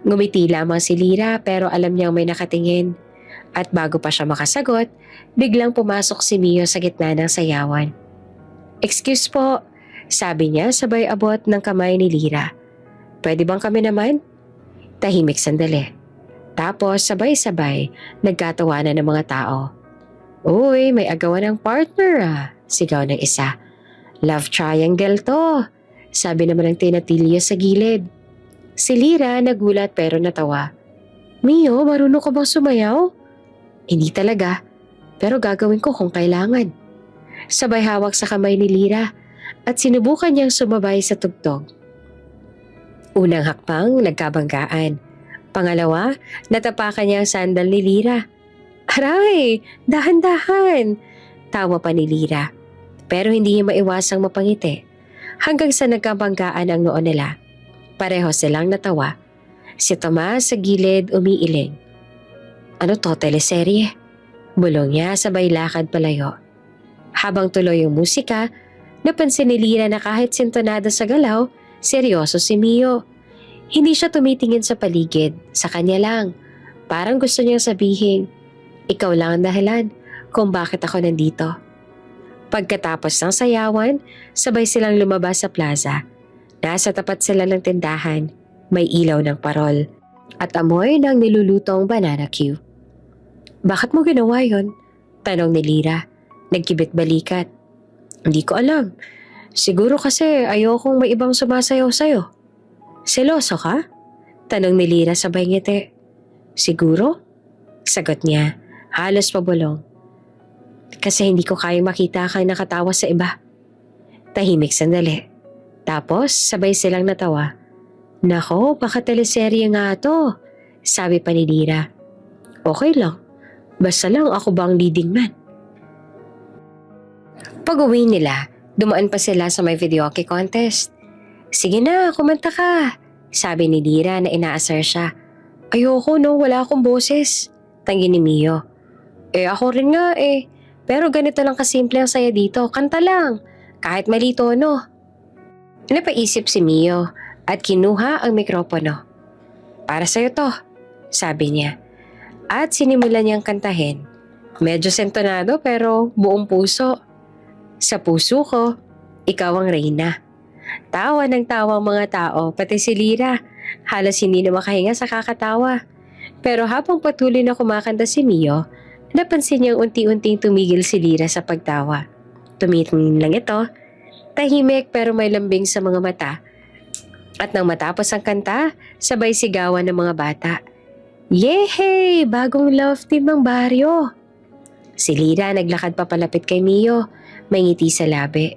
Ngumiti lamang si Lira pero alam niyang may nakatingin. At bago pa siya makasagot, biglang pumasok si Mio sa gitna ng sayawan. "Excuse po," sabi niya sabay abot ng kamay ni Lira. "Pwede bang kami naman?" Tahimik sandali. Tapos sabay-sabay nagkatawanan ng mga tao. "Uy, may agawan ng partner sigaw ng isa. "Love triangle to," sabi naman ng tinatilyo sa gilid. Si Lira nagulat pero natawa. "Mio, marunong ka bang sumayaw?" "Hindi talaga, pero gagawin ko kung kailangan." Sabay hawak sa kamay ni Lira at sinubukan niyang sumabay sa tugtog. Unang hakbang, nagkabanggaan. Pangalawa, natapakan niya ang sandal ni Lira. "Aray, dahan-dahan!" Tawa pa ni Lira. Pero hindi niya maiwasang mapangiti. Hanggang sa nagkabanggaan ang noo nila. Pareho silang natawa. Si Tomas sa gilid umiiling. "Ano to, teleserye?" Bulong niya sabay lakad palayo. Habang tuloy yung musika, napansin ni Lira na kahit sintonado sa galaw, seryoso si Mio. Hindi siya tumitingin sa paligid, sa kanya lang. Parang gusto niyang sabihin, "Ikaw lang ang dahilan kung bakit ako nandito." Pagkatapos ng sayawan, sabay silang lumabas sa plaza. Nasa tapat sila ng tindahan, may ilaw ng parol at amoy ng nilulutong banana cue. "Bakit mo ginawa yon?" Tanong ni Lira. Nagkibit balikat. "Hindi ko alam. Siguro kasi ayokong may ibang sumasayaw sa'yo." "Seloso ka?" Tanong ni Lira sabay ngiti. "Siguro?" Sagot niya, halos pabulong. "Kasi hindi ko kayang makita kang nakatawa sa iba." Tahimik sandali. Tapos sabay silang natawa. "Nako, baka teleserye nga to," sabi pa ni Lira. "Okay lang. Basta lang ako ba ang leading man?" Pag-uwi nila, dumaan pa sila sa may videoke contest. "Sige na, kumanta ka," sabi ni Lira na inaasar siya. "Ayoko wala akong boses," tanggi ni Mio. Ako rin nga pero ganito lang kasimple ang saya dito, kanta lang, kahit mali tono." Napaisip si Mio at kinuha ang mikropono. "Para sa'yo to," sabi niya. At sinimulan niyang kantahin. Medyo sentonado pero buong puso. "Sa puso ko, ikaw ang reyna." Tawa ng tawa ang mga tao, pati si Lira. Halos hindi na makahinga sa kakatawa. Pero habang patuloy na kumakanta si Mio, napansin niyang unti-unting tumigil si Lira sa pagtawa. Tumitingin lang ito, tahimik pero may lambing sa mga mata. At nang matapos ang kanta, sabay sigawan ng mga bata. "Yehey! Bagong love team ng baryo!" Si Lira naglakad papalapit kay Mio, may ngiti sa labi.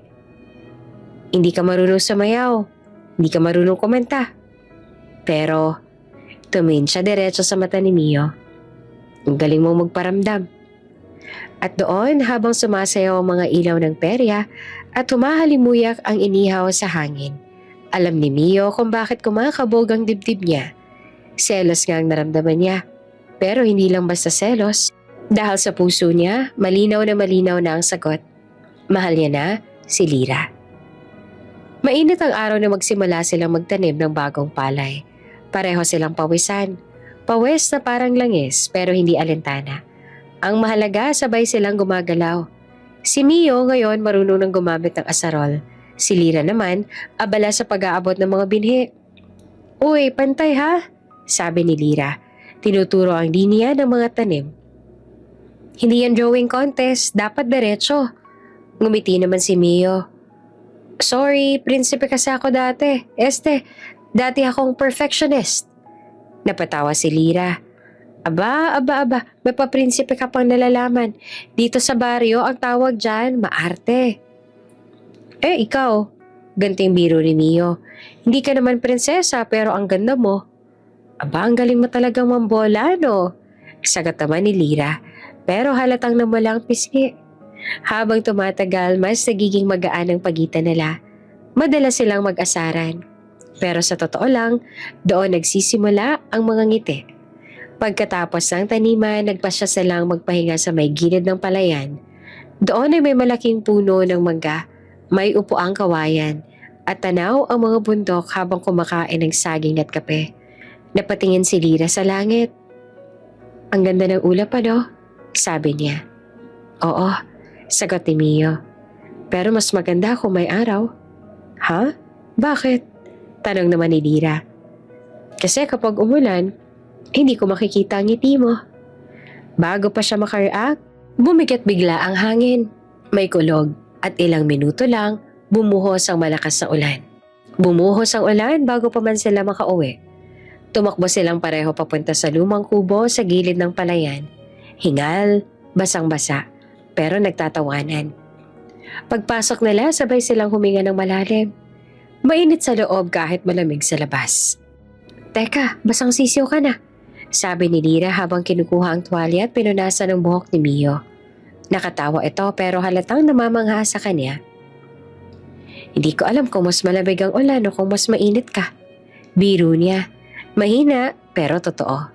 Hindi ka marunong sumayaw, hindi ka marunong kumanta. Pero tumingin siya diretso sa mata ni Mio. Ang galing mong magparamdam. At doon habang sumasayaw ang mga ilaw ng perya at humahalimuyak ang inihaw sa hangin, alam ni Mio kung bakit kumakabog ang dibdib niya. Selos nga ang naramdaman niya. Pero hindi lang basta selos. Dahil sa puso niya, malinaw na ang sagot. Mahal niya na si Lira. Mainit ang araw na magsimula silang magtanim ng bagong palay. Pareho silang pawisan. Pawis na parang langis pero hindi alintana. Ang mahalaga sabay silang gumagalaw. Si Mio ngayon marunong nang gumamit ng asarol. Si Lira naman abala sa pag-aabot ng mga binhi. Uy, pantay ha? Sabi ni Lira. Tinuturo ang linya ng mga tanim. Hindi yan drawing contest, dapat diretso. Ngumiti naman si Mio. Sorry, prinsipe kasi ako dati. Dati akong perfectionist. Napatawa si Lira. Aba, may paprinsipe ka pang nalalaman. Dito sa baryo, ang tawag dyan, maarte. Ikaw, ganting biro ni Mio. Hindi ka naman prinsesa pero ang ganda mo. Aba, ang galing mo talagang mambola, no? Sagot naman ni Lira, pero halatang namalang pisngi. Habang tumatagal, mas nagiging magaan ang pagitan nila. Madalas silang mag-asaran. Pero sa totoo lang, doon nagsisimula ang mga ngiti. Pagkatapos ng taniman, nagpasya silang magpahinga sa may gilid ng palayan. Doon ay may malaking puno ng mangga, may upuang kawayan, at tanaw ang mga bundok habang kumakain ng saging at kape. Napatingin si Lira sa langit. Ang ganda ng ulap ano? Sabi niya. Oo, sagot ni Mio. Pero mas maganda kung may araw. Ha? Bakit? Tanong naman ni Lira. Kasi kapag umulan, hindi ko makikita ang ngiti mo. Bago pa siya makareact, bumigat bigla ang hangin. May kulog at ilang minuto lang bumuhos ang malakas na ulan. Bumuhos ang ulan bago pa man sila makauwi. Tumakbo silang pareho papunta sa lumang kubo sa gilid ng palayan. Hingal, basang-basa, pero nagtatawanan. Pagpasok nila, sabay silang huminga ng malalim. Mainit sa loob kahit malamig sa labas. Teka, basang sisiw ka na, sabi ni Lira habang kinukuha ang tuwalya at pinunasan ng buhok ni Mio. Nakatawa ito pero halatang namamangha sa kanya. Hindi ko alam kung mas malamig ang ulan o kung mas mainit ka. Biro niya. Mahina pero totoo.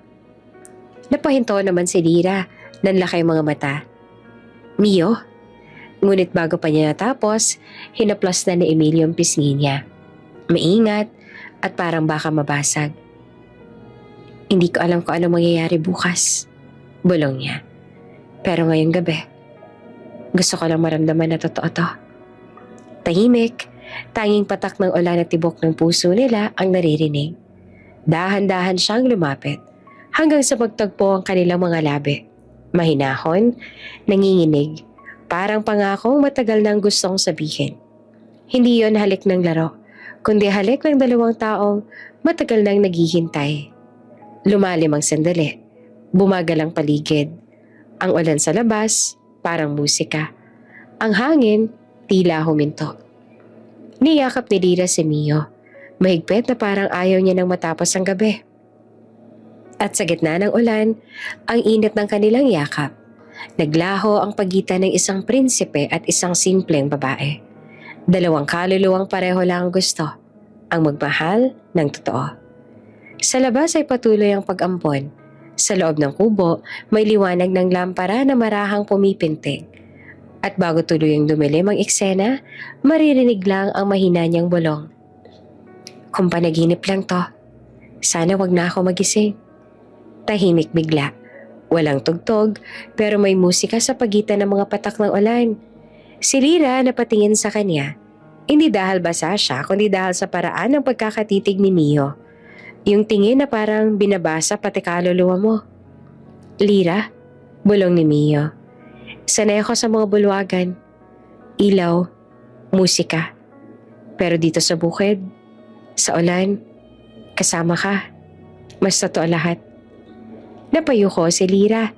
Napahinto naman si Lira, nanlaki mga mata. Mio? Ngunit bago pa niya natapos, hinaplas na ni Emilio ang pisngi niya. Maingat at parang baka mabasag. Hindi ko alam kung ano mangyayari bukas. Bulong niya. Pero ngayong gabi, gusto ko lang maramdaman na totoo to. Tahimik, tanging patak ng ulan at tibok ng puso nila ang naririnig. Dahan-dahan siyang lumapit hanggang sa magtagpo ang kanilang mga labi. Mahinahon, nanginginig, parang pangakong matagal nang gustong sabihin. Hindi yon halik ng laro, kundi halik ng dalawang taong matagal nang naghihintay. Lumalim ang sandali, bumagal ang paligid. Ang ulan sa labas, parang musika. Ang hangin, tila huminto. Niyakap ni Lira si Mio. Mahigpit na parang ayaw niya nang matapos ang gabi. At sa gitna ng ulan, ang init ng kanilang yakap. Naglaho ang pagitan ng isang prinsipe at isang simpleng babae. Dalawang kaluluwang pareho lang ang gusto, ang magmahal ng totoo. Sa labas ay patuloy ang pag-ampon. Sa loob ng kubo, may liwanag ng lampara na marahang pumipintig. At bago tuluyang dumilim ang eksena, maririnig lang ang mahina niyang bulong. Kung panaginip lang to, sana wag na ako magising. Tahimik bigla. Walang tugtog, pero may musika sa pagitan ng mga patak ng ulan. Si Lira napatingin sa kanya. Hindi dahil basa siya, kundi dahil sa paraan ng pagkakatitig ni Mio. Yung tingin na parang binabasa pati kaluluwa mo. Lira, bulong ni Mio. Sanay ako sa mga bulwagan. Ilaw, musika. Pero dito sa bukid, sa ulan, kasama ka. Mas totoo lahat. Napayuko si Lira.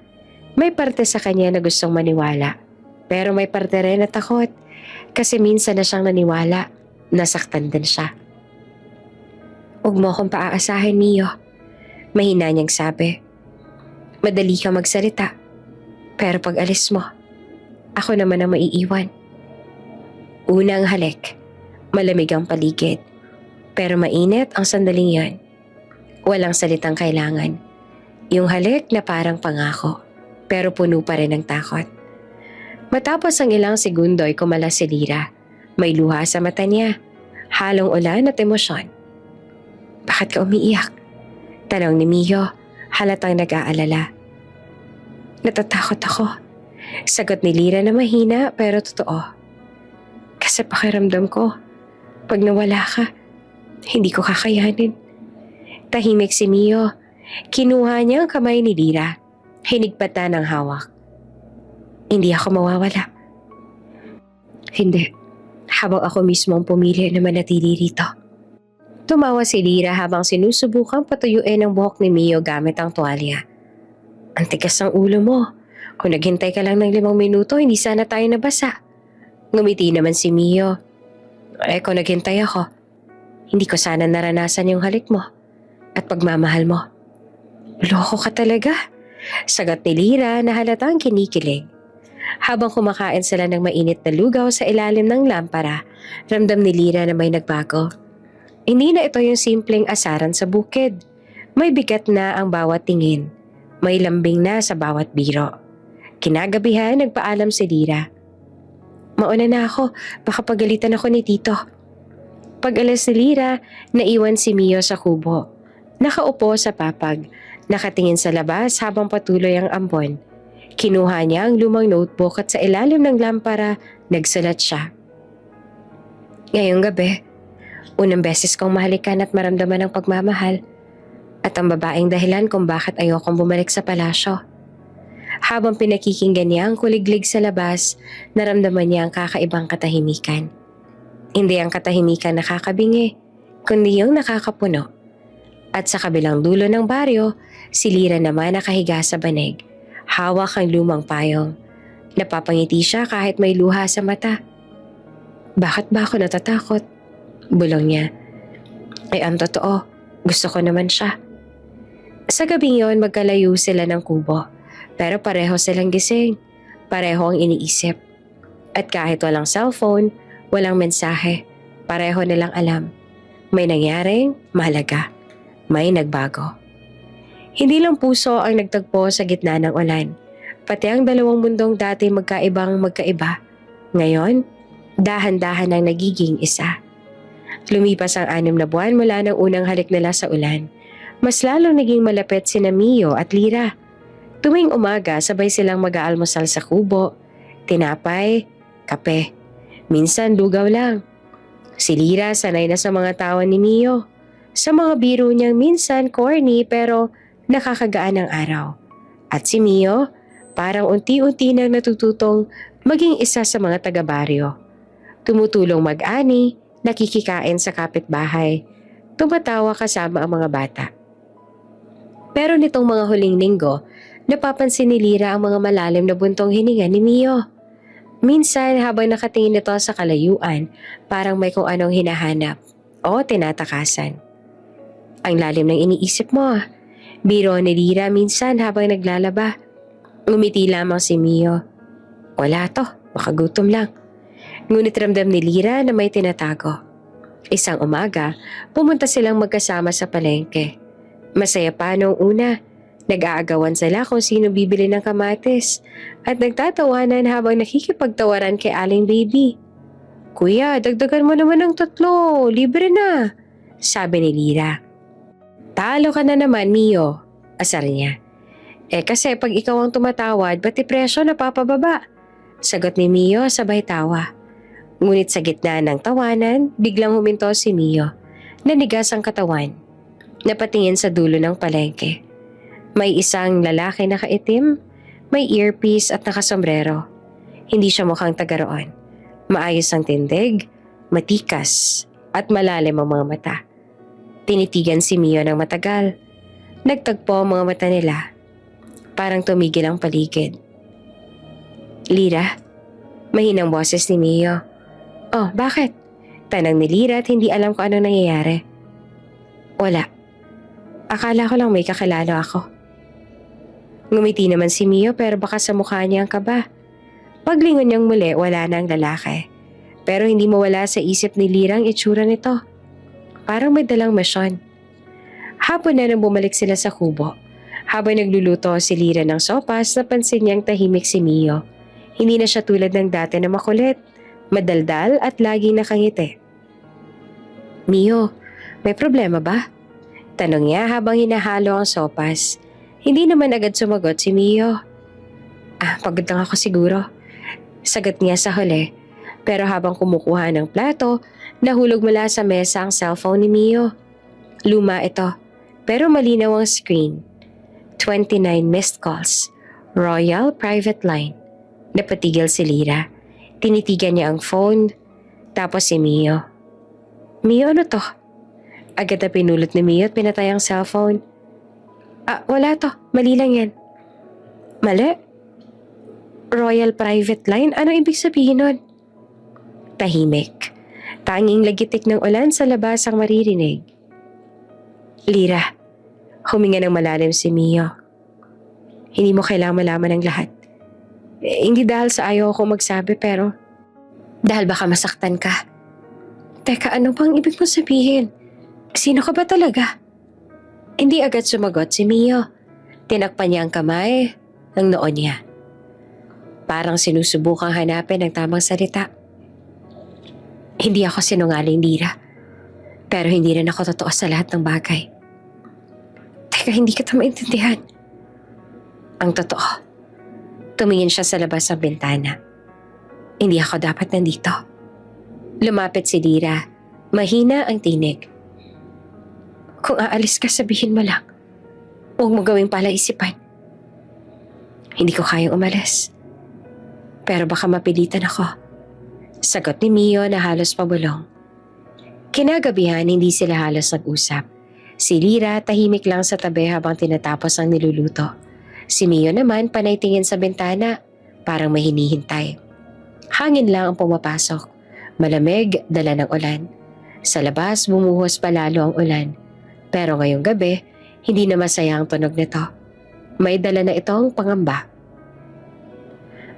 May parte sa kanya na gustong maniwala, pero may parte rin na takot kasi minsan na siyang naniwala, nasaktan din siya. "Huwag mo akong paaasahin, Mio," mahina niyang sabi. "Madali ka magsalita, pero pag alis mo, ako naman ang maiiwan." Unang halik, malamig ang paligid, pero mainit ang sandaling yon. Walang salitang kailangan. Yung halik na parang pangako, pero puno pa rin ng takot. Matapos ang ilang segundo ay kumalas si Lira. May luha sa mata niya, halong ulan at emosyon. "Bakit ka umiiyak?" tanong ni Mio, halatang nag-aalala. "Natatakot ako," sagot ni Lira na mahina pero totoo. "Kasi pakiramdam ko, pag nawala ka, hindi ko kakayanin." Tahimik si Mio. Kinuha niya ang kamay ni Lira. Hinigpatan ng hawak. "Hindi ako mawawala." "Hindi, habang ako mismo ang pumili na manatili rito." Tumawa si Lira habang sinusubukang patuyuin ang buhok ni Mio gamit ang tuwalya. "Ang tigas ng ulo mo. Kung naghintay ka lang ng 5 minuto, hindi sana tayo nabasa." Ngumiti naman si Mio. Kung naghintay ako, hindi ko sana naranasan yung halik mo at pagmamahal mo." "Loko ka talaga," sagot ni Lira na halatang kinikilig. Habang kumakain sila ng mainit na lugaw sa ilalim ng lampara, ramdam ni Lira na may nagbago. Hindi na ito yung simpleng asaran sa bukid. May bigat na ang bawat tingin. May lambing na sa bawat biro. Kinagabihan, nagpaalam si Lira. "Mauna na ako, baka pagalitan ako ni Tito." Pag-alis ni Lira, naiwan si Mio sa kubo. Nakaupo sa papag, nakatingin sa labas habang patuloy ang ambon. Kinuha niya ang lumang notebook at sa ilalim ng lampara, nagsulat siya. "Ngayong gabi, unang beses kong mahalikan at maramdaman ang pagmamahal at ang babaeng dahilan kung bakit ayokong bumalik sa palasyo." Habang pinakikinggan niya ang kuliglig sa labas, naramdaman niya ang kakaibang katahimikan. Hindi ang katahimikan nakakabingi, kundi yung nakakapuno. At sa kabilang dulo ng baryo, si Lira naman nakahiga sa banig. Hawak ang lumang payong. Napapangiti siya kahit may luha sa mata. "Bakit ba ako natatakot?" bulong niya. Ang totoo, gusto ko naman siya." Sa gabing yon, magkalayo sila ng kubo. Pero pareho silang gising. Pareho ang iniisip. At kahit walang cellphone, walang mensahe, pareho nilang alam. May nangyaring mahalaga. May nagbago. Hindi lang puso ang nagtagpo sa gitna ng ulan. Pati ang dalawang mundong dati magkaibang magkaiba. Ngayon, dahan-dahan ang nagiging isa. Lumipas ang 6 na buwan mula ng unang halik nila sa ulan. Mas lalong naging malapit sina Mio at Lira. Tuwing umaga, sabay silang mag-aalmusal sa kubo. Tinapay, kape. Minsan lugaw lang. Si Lira sanay na sa mga tawa ni Mio. Sa mga biro niyang minsan corny pero nakakagaan ng araw. At si Mio, parang unti-unti nang natututong maging isa sa mga taga-baryo. Tumutulong mag-ani, nakikikain sa kapitbahay, tumatawa kasama ang mga bata. Pero nitong mga huling linggo, napapansin ni Lira ang mga malalim na buntong hininga ni Mio. Minsan habang nakatingin ito sa kalayuan, parang may kung anong hinahanap o tinatakasan. "Ang lalim ng iniisip mo," biro ni Lira minsan habang naglalaba. Ngumiti lamang si Mio. "Wala to, makagutom lang." Ngunit ramdam ni Lira na may tinatago. Isang umaga, pumunta silang magkasama sa palengke. Masaya pa noong una. Nag-aagawan sila kung sino bibili ng kamatis at nagtatawanan habang nakikipagtawaran kay Aling Baby. "Kuya, dagdagan mo naman ng 3, libre na," sabi ni Lira. "Talo ka na naman, Mio," asar niya. Kasi pag ikaw ang tumatawad, pati presyo napapababa," sagot ni Mio sabay tawa. Ngunit sa gitna ng tawanan, biglang huminto si Mio. Nanigas ang katawan. Napatingin sa dulo ng palengke. May isang lalaki na nakaitim, may earpiece at nakasombrero. Hindi siya mukhang taga roon. Maayos ang tindig, matikas at malalim ang mga mata. Tinitigan si Mio ng matagal. Nagtagpo ang mga mata nila. Parang tumigil ang paligid. Lira? Mahinang boses ni Mio. Oh, bakit? Tanang ni Lira at hindi alam kung ano nangyayari. Wala. Akala ko lang may kakilala ako. Ngumiti naman si Mio pero baka sa mukha niya ang kaba. Paglingon niyang muli, wala na ang lalaki. Pero hindi mawala sa isip ni Lira ang itsura nito. Parang may dalang masyon. Hapon na nang bumalik sila sa kubo. Habang nagluluto si Lira ng sopas, napansin niyang tahimik si Mio. Hindi na siya tulad ng dati na makulit, madaldal at laging nakangiti. Mio, may problema ba? Tanong niya habang hinahalo ang sopas. Hindi naman agad sumagot si Mio. Pagod lang ako siguro. Sagot niya sa huli. Pero habang kumukuha ng plato, nahulog mula sa mesa ang cellphone ni Mio. Luma ito, pero malinaw ang screen. 29 missed calls. Royal private line. Napatigil si Lira. Tinitigan niya ang phone. Tapos si Mio. Mio, ano to? Agad na pinulot ni Mio at pinatay ang cellphone. Wala to. Mali lang yan. Mali? Royal private line? Ano ibig sabihin nun? Tahimik. Tanging lagitik ng ulan sa labas ang maririnig. Lira, huminga ng malalim si Mio. Hindi mo kailangang malaman ang lahat. Hindi dahil sa ayaw ko magsabi pero dahil baka masaktan ka. Teka, ano bang ibig mo sabihin? Sino ka ba talaga? Hindi agad sumagot si Mio. Tinakpan niya ang kamay ng noo niya. Parang sinusubukang hanapin ang tamang salita. Hindi ako sinungaling, Lira. Pero hindi rin ako totoo sa lahat ng bagay. Teka, hindi kita maintindihan. Ang totoo, tumingin siya sa labas ng bintana. Hindi ako dapat nandito. Lumapit si Lira. Mahina ang tinig. Kung aalis ka, sabihin mo lang. Huwag mo gawing palaisipan. Hindi ko kayang umalis. Pero baka mapilitan ako. Sagot ni Mio na halos pabulong. Kinagabihan, hindi sila halos nag-usap. Si Lira tahimik lang sa tabi habang tinatapos ang niluluto. Si Mio naman panay tingin sa bintana, parang may hinihintay. Hangin lang ang pumapasok. Malamig, dala ng ulan. Sa labas, bumuhos pa lalo ang ulan. Pero ngayong gabi, hindi na masaya ang tunog nito. May dala na itong pangamba.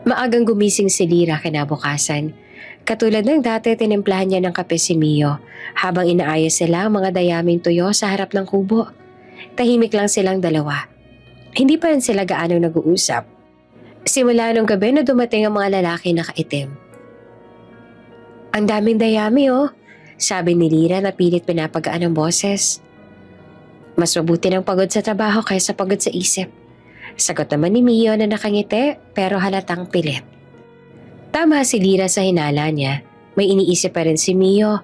Maagang gumising si Lira kinabukasan. Katulad ng dati, tinimplahan niya ng kape si Mio habang inaayos sila ang mga dayaming tuyo sa harap ng kubo. Tahimik lang silang dalawa. Hindi pa rin sila gaano nag-uusap. Simula nung gabi na dumating ang mga lalaki na kaitim. Ang daming dayami sabi ni Lira na pilit pinapagaan ang boses. Mas mabuti ng pagod sa trabaho kaysa pagod sa isip. Sagot naman ni Mio na nakangiti pero halatang pilit. Tama si Lira sa hinala niya. May iniisip pa rin si Mio.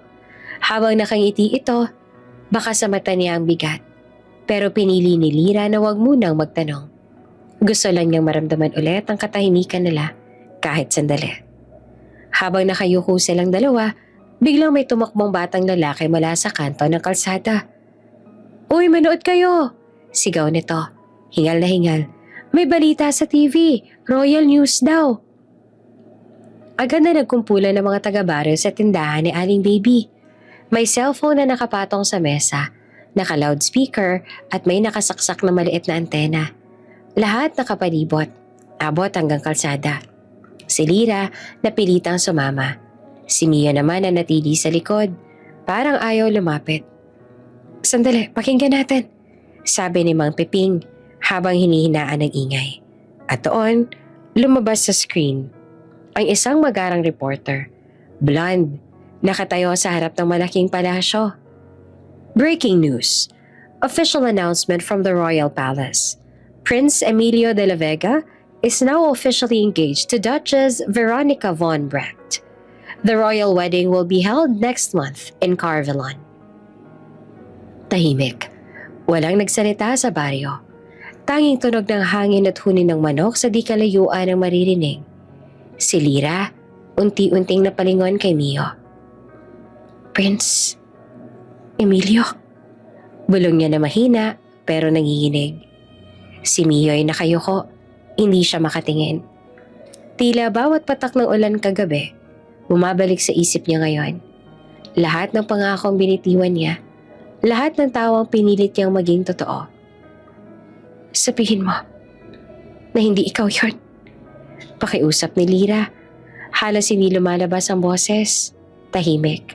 Habang nakangiti ito, baka sa mata niya ang bigat. Pero pinili ni Lira na wag munang magtanong. Gusto lang niyang maramdaman ulit ang katahimikan nila kahit sandali. Habang nakayuko silang dalawa, biglang may tumakbong batang lalaki mula sa kanto ng kalsada. Uy, manood kayo! Sigaw nito. Hingal na hingal. May balita sa TV. Royal News daw. Agad na nagkumpulan ng mga taga-baryo sa tindahan ni Aling Baby. May cellphone na nakapatong sa mesa, naka-loudspeaker at may nakasaksak na maliit na antena. Lahat nakapalibot, abot hanggang kalsada. Si Lira napilitang sumama. Si Mia naman na natili sa likod, parang ayaw lumapit. Sandali, pakinggan natin, sabi ni Mang Piping habang hinihinaan ng ingay. At doon, lumabas sa screen ang isang magarang reporter, blonde, nakatayo sa harap ng malaking palasyo. Breaking news. Official announcement from the Royal Palace. Prince Emilio de la Vega is now officially engaged to Duchess Veronica von Brecht. The royal wedding will be held next month in Carvillon. Tahimik. Walang nagsalita sa baryo. Tanging tunog ng hangin at huni ng manok sa di kalayuan ang maririnig. Si Lira, unti-unting napalingon kay Mio. Prince Emilio. Bulong niya na mahina pero nanginginig. Si Mio ay nakayuko, hindi siya makatingin. Tila bawat patak ng ulan kagabi, bumabalik sa isip niya ngayon. Lahat ng pangakong binitiwan niya, lahat ng tawang pinilit niyang maging totoo. Sabihin mo na hindi ikaw yon. Pakiusap ni Lyra. Halos hindi lumalabas ang boses. Tahimik.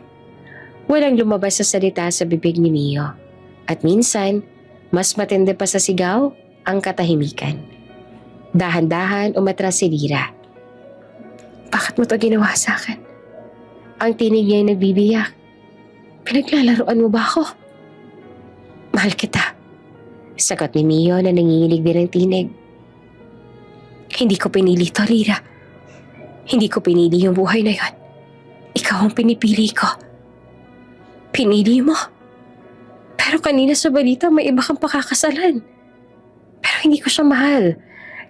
Walang lumabas sa salita sa bibig ni Mio. At minsan, mas matindi pa sa sigaw ang katahimikan. Dahan-dahan umatras si Lyra. Bakit mo to ginawa sa akin? Ang tinig niya ay nagbibiyak. Pinaglalaroan mo ba ako? Mahal kita. Sagot ni Mio na nanginginig din ng tinig. Hindi ko pinili to, Lyra. Hindi ko pinili yung buhay na yon. Ikaw ang pinipili ko. Pinili mo. Pero kanina sa balita may iba kang pakakasalan. Pero hindi ko siya mahal.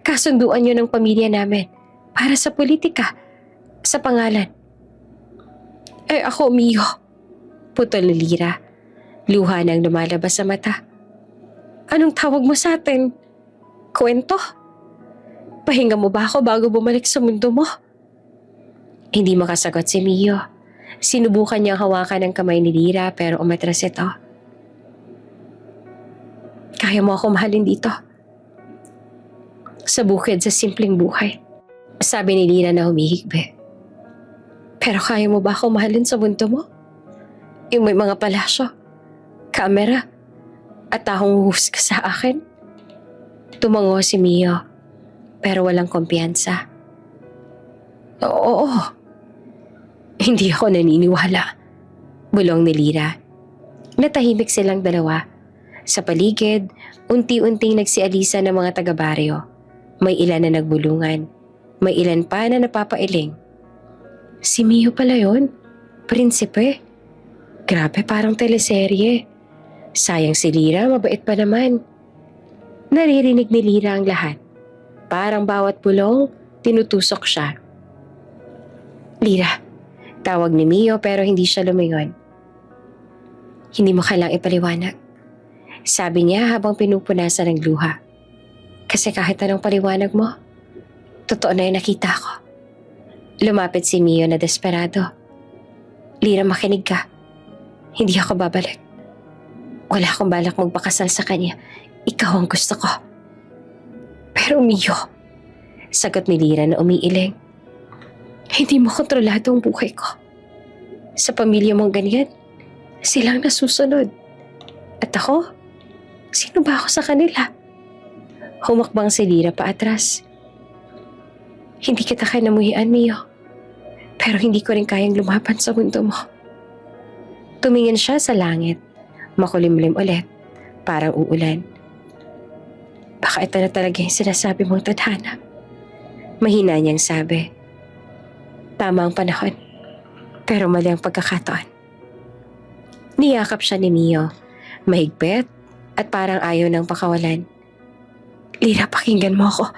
Kasunduan yun ng pamilya namin. Para sa politika. Sa pangalan. Ako, Mio. Putol ni Lyra. Luha nang lumalabas sa mata. Anong tawag mo sa atin? Kwento? Pahinga mo ba ako bago bumalik sa mundo mo? Hindi makasagot si Mio. Sinubukan niyang hawakan ang kamay ni Lyra pero umatras ito. Kaya mo ako mahalin dito. Sa bukid sa simpleng buhay. Sabi ni Lyra na humihigbi. Pero kaya mo ba ako mahalin sa mundo mo? Yung may mga palasyo, kamera, at tahong huhusga sa akin? Tumango si Mio, pero walang kumpiyansa. Oo. Hindi ako naniniwala. Bulong ni Lyra. Natahimik silang dalawa. Sa paligid, unti-unting nagsialisa ng mga taga-baryo. May ilan na nagbulungan. May ilan pa na napapailing. Si Mio pala yun. Prinsipe. Grabe, parang teleserye. Sayang si Lyra, mabait pa naman. Naririnig ni Lyra ang lahat. Parang bawat bulong, tinutusok siya. Lyra, tawag ni Mio pero hindi siya lumingon. Hindi mo kailang ipaliwanag. Sabi niya habang pinupunasan ng luha. Kasi kahit anong paliwanag mo, totoo na yung nakita ko. Lumapit si Mio na desperado. Lyra, makinig ka. Hindi ako babalik. Wala akong balak magpakasal sa kanya. Ikaw ang gusto ko. Pero Mio, sagot ni Lyra na umiiling. Hindi mo kontrolado ang buhay ko. Sa pamilya mong ganyan, silang nasusunod. At ako? Sino ba ako sa kanila? Humakbang si Lyra paatras. Hindi kita kinamuhian, Mio. Pero hindi ko rin kayang lumaban sa mundo mo. Tumingin siya sa langit. Makulimlim ulit. Parang uulan. Baka ito na talaga yung sinasabi mong tadhana. Mahina niyang sabi. Tama ang panahon. Pero mali ang pagkakataon. Niyakap siya ni Mio. Mahigpit at parang ayaw ng pakawalan. Lyra, pakinggan mo ako.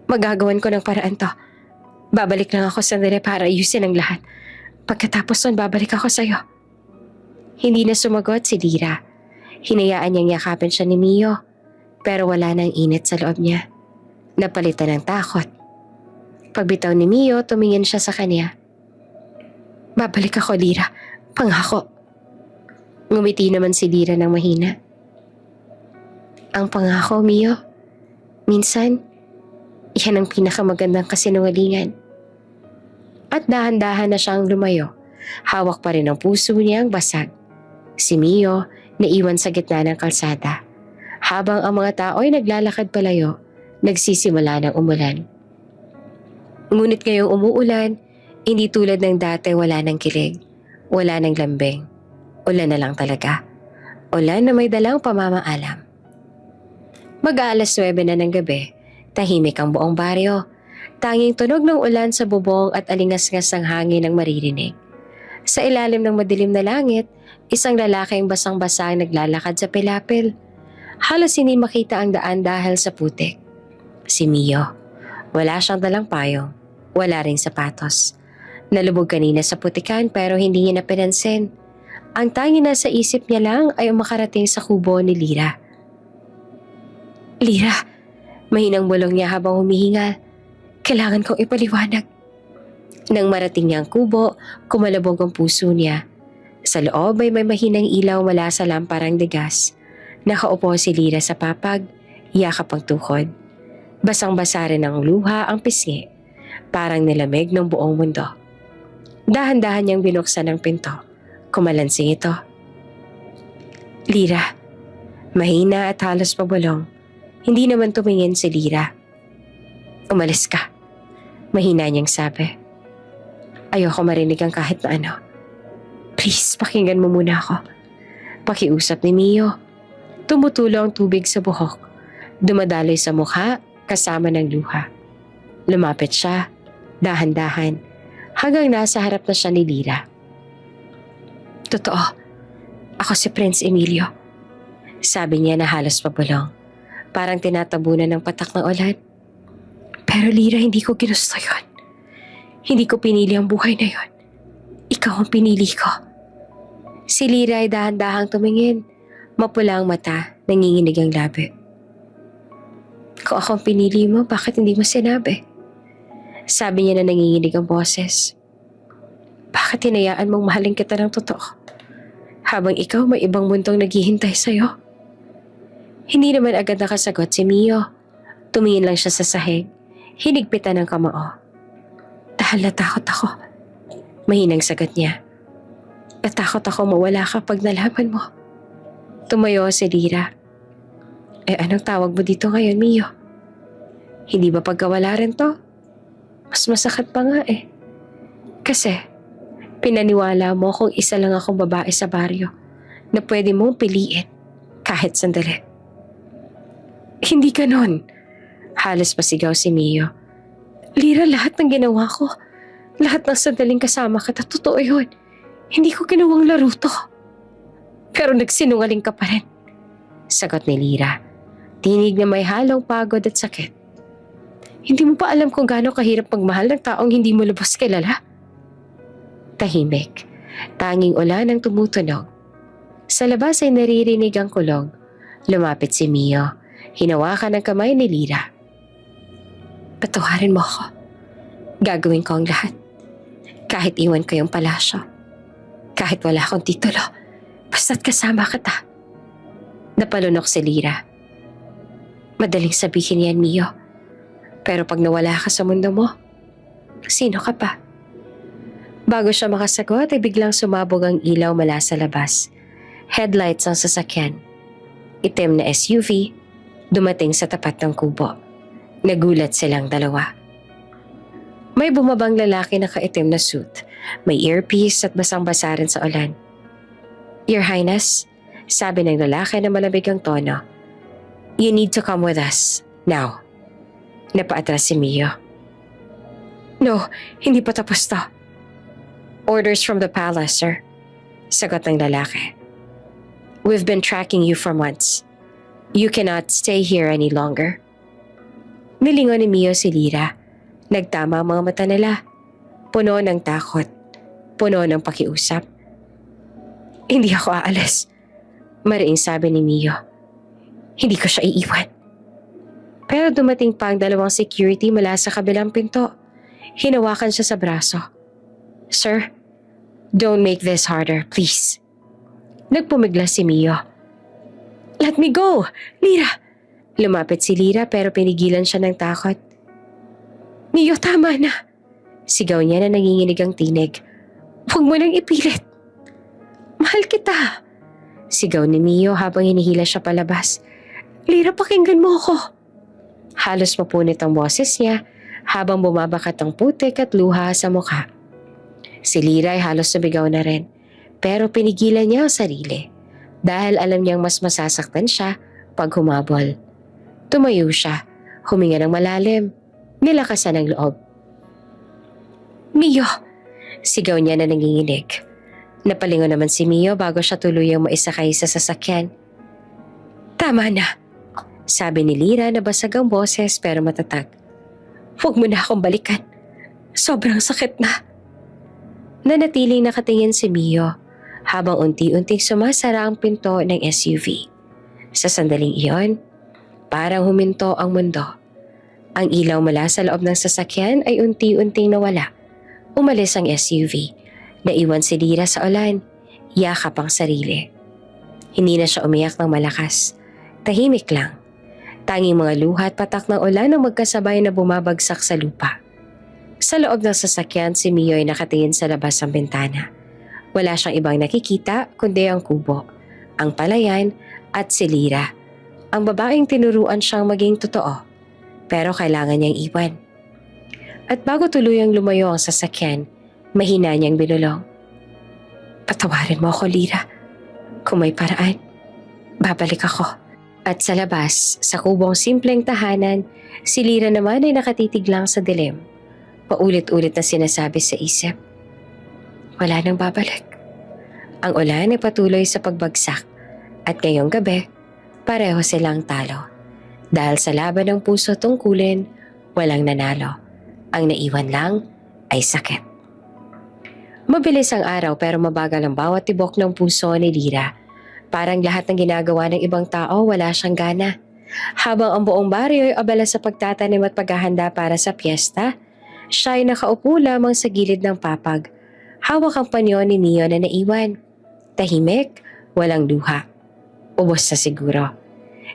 Magagawan ko ng paraan to. Babalik lang ako sandali para ayusin ang lahat. Pagkatapos nun, babalik ako sa'yo. Hindi na sumagot si Lyra. Hinayaan niyang yakapin siya ni Mio. Pero wala nang init sa loob niya. Napalitan ng takot. Pagbitaw ni Mio, tumingin siya sa kanya. Babalik ako, Lyra. Pangako. Ngumiti naman si Lyra ng mahina. Ang pangako, Mio. Minsan, yan ang pinakamagandang kasinungalingan. At dahan-dahan na siyang lumayo. Hawak pa rin ang puso niyang basag. Si Mio naiwan sa gitna ng kalsada. Habang ang mga tao ay naglalakad palayo, nagsisimula ng umulan. Ngunit ngayong umuulan, hindi tulad ng dati wala ng kilig, wala ng lambing. Ulan na lang talaga. Ulan na may dalang pamamaalam. Mag-aalas 9 na ng gabi, tahimik ang buong baryo. Tanging tunog ng ulan sa bubong at alingas-ngas ng hangin ang maririnig. Sa ilalim ng madilim na langit, isang lalaking basang-basa ang naglalakad sa pilapil. Halos hindi makita ang daan dahil sa putik. Si Mio. Wala siyang dalang payong. Wala ring sapatos. Nalubog kanina sa putikan pero hindi niya napinansin. Ang tanging nasa isip niya lang ay makarating sa kubo ni Lyra. Lyra, Mahinang bulong niya habang humihinga. Kailangan kong ipaliwanag. Nang marating niya ang kubo, kumalabog ang puso niya. Sa loob ay may mahinang ilaw mula sa lamparang de gas. Nakaupo si Lyra sa papag, yakap ang tuhod. Basang-basa rin ng luha ang pisngi, parang nilamig ng buong mundo. Dahan-dahan niyang binuksan ang pinto. Kumalansing ito. Lyra. Mahina at halos pabulong. Hindi naman tumingin si Lyra. Umalis ka. Mahina niyang sabi. Ayoko marinig ang kahit na ano. Please, pakinggan mo muna ako. Pakiusap ni Mio. Tumutulo ang tubig sa buhok. Dumadaloy sa mukha kasama ng luha. Lumapit siya, dahan-dahan, hanggang nasa harap na siya ni Lyra. Totoo, ako si Prince Emilio. Sabi niya na halos pabulong. Parang tinatabunan ng patak ng ulan. Pero Lyra, hindi ko ginusto yun. Hindi ko pinili ang buhay na yun. Ikaw ang pinili ko. Si Lyra ay dahan-dahang tumingin. Mapula ang mata, nanginginig ang labi. Kung ako ang pinili mo, bakit hindi mo sinabi? Sabi niya na nanginginig ang boses. Bakit hinayaan mong mahalin kita ng totoo? Habang ikaw may ibang mundong naghihintay sa'yo. Hindi naman agad nakasagot si Mio. Tumingin lang siya sa sahig. Hinigpitan ng kamao. Dahil natakot ako. Mahinang sagot niya. Natakot ako mawala ka pag nalaman mo. Tumayo si Lyra. Anong tawag mo dito ngayon, Mio? Hindi ba pagkawala rin to? Mas masakit pa nga eh. Kasi, pinaniwala mo kung isa lang akong babae sa baryo na pwede mong piliin kahit sandali. Hindi ganon. Halos pasigaw si Mio. Lyra, lahat ng ginawa ko, lahat ng sandaling kasama kita, totoo yun. Hindi ko ginawang laro to. Pero nagsinungaling ka pa rin. Sagot ni Lyra. Tinig na may halong pagod at sakit. Hindi mo pa alam kung gaano kahirap magmahal ng taong hindi mo lubos kilala? Tahimik. Tanging ulan ang tumutunog. Sa labas ay naririnig ang kulog. Lumapit si Mio. Hinawakan ang kamay ni Lyra. Patawarin mo ako. Gagawin ko ang lahat. Kahit iwan ko yung palasyo. Kahit wala akong titulo. Basta't kasama kita. Napalunok si Lyra. Madaling sabihin yan, Mio. Pero pag nawala ka sa mundo mo, sino ka pa? Bago siya makasagot ay biglang sumabog ang ilaw mula sa labas. Headlights ang sasakyan. Itim na SUV, dumating sa tapat ng kubo. Nagulat silang dalawa. May bumabang lalaki na kaitim na suit. May earpiece at basang-basa rin sa ulan. Your Highness, sabi ng lalaki na malamig ang tono. You need to come with us, now. Napaatras si Mio. No, hindi pa tapos to. Orders from the palace, sir. Sagot ng lalaki. We've been tracking you for months. You cannot stay here any longer. Nilingon ni Mio si Lyra. Nagtama ang mga mata nila. Puno ng takot. Puno ng pakiusap. Hindi ako aalis. Mariing sabi ni Mio. Hindi ko siya iiwan. Pero dumating pa ang dalawang security mula sa kabilang pinto. Hinawakan siya sa braso. Sir, don't make this harder, please. Nagpumiglas si Mio. Let me go! Lyra! Lumapit si Lyra pero pinigilan siya ng takot. Mio, tama na! Sigaw niya na nanginginig ang tinig. Huwag mo nang ipilit. Mahal kita! Sigaw ni Mio habang hinihila siya palabas. Lyra, pakinggan mo ako! Halos mapunit ang boses niya habang bumabakat ang putik at luha sa mukha. Si Lyra ay halos sumigaw na rin, pero pinigilan niya ang sarili dahil alam niyang mas masasaktan siya pag humabol. Tumayo siya, huminga ng malalim, nilakasan ang loob. Mio! Sigaw niya na nanginginig. Napalingon naman si Mio bago siya tuluyang maisakay sa sasakyan. Tama na! Sabi ni Lyra na basag ang boses pero matatag. Huwag mo na akong balikan. Sobrang sakit na. Nanatiling nakatingin si Mio habang unti-unting sumasara ang pinto ng SUV. Sa sandaling iyon, Parang huminto ang mundo. Ang ilaw mula sa loob ng sasakyan ay unti-unting nawala. Umalis ang SUV. Naiwan si Lyra sa ulan. Yakap ang sarili. Hindi na siya umiyak ng malakas. Tahimik lang. Tanging mga luha at patak ng ulan ang magkasabay na bumabagsak sa lupa. Sa loob ng sasakyan, si Mio ay nakatingin sa labas ng bintana. Wala siyang ibang nakikita kundi ang kubo, ang palayan at si Lyra. Ang babaeng tinuruan siyang maging totoo. Pero kailangan niyang iwan. At bago tuluyang lumayo ang sasakyan, mahina niyang binulong. Patawarin mo ako, Lyra. Kung may paraan, babalik ako. At sa labas, sa kubong simpleng tahanan, si Lyra naman ay nakatitig lang sa dilim. Paulit-ulit na sinasabi sa isip, wala nang babalik. Ang ulan ay patuloy sa pagbagsak at ngayong gabi, pareho silang talo. Dahil sa laban ng puso tungkulin, walang nanalo. Ang naiwan lang ay sakit. Mabilis ang araw pero mabagal ang bawat tibok ng puso ni Lyra. Parang lahat ng ginagawa ng ibang tao wala siyang gana. Habang ang buong baryo ay abala sa pagtatanim at paghahanda para sa piyesta, siya ay nakaupo lamang sa gilid ng papag. Hawak ang panyo ni Mio na naiwan. Tahimik, walang luha. Ubos na siguro.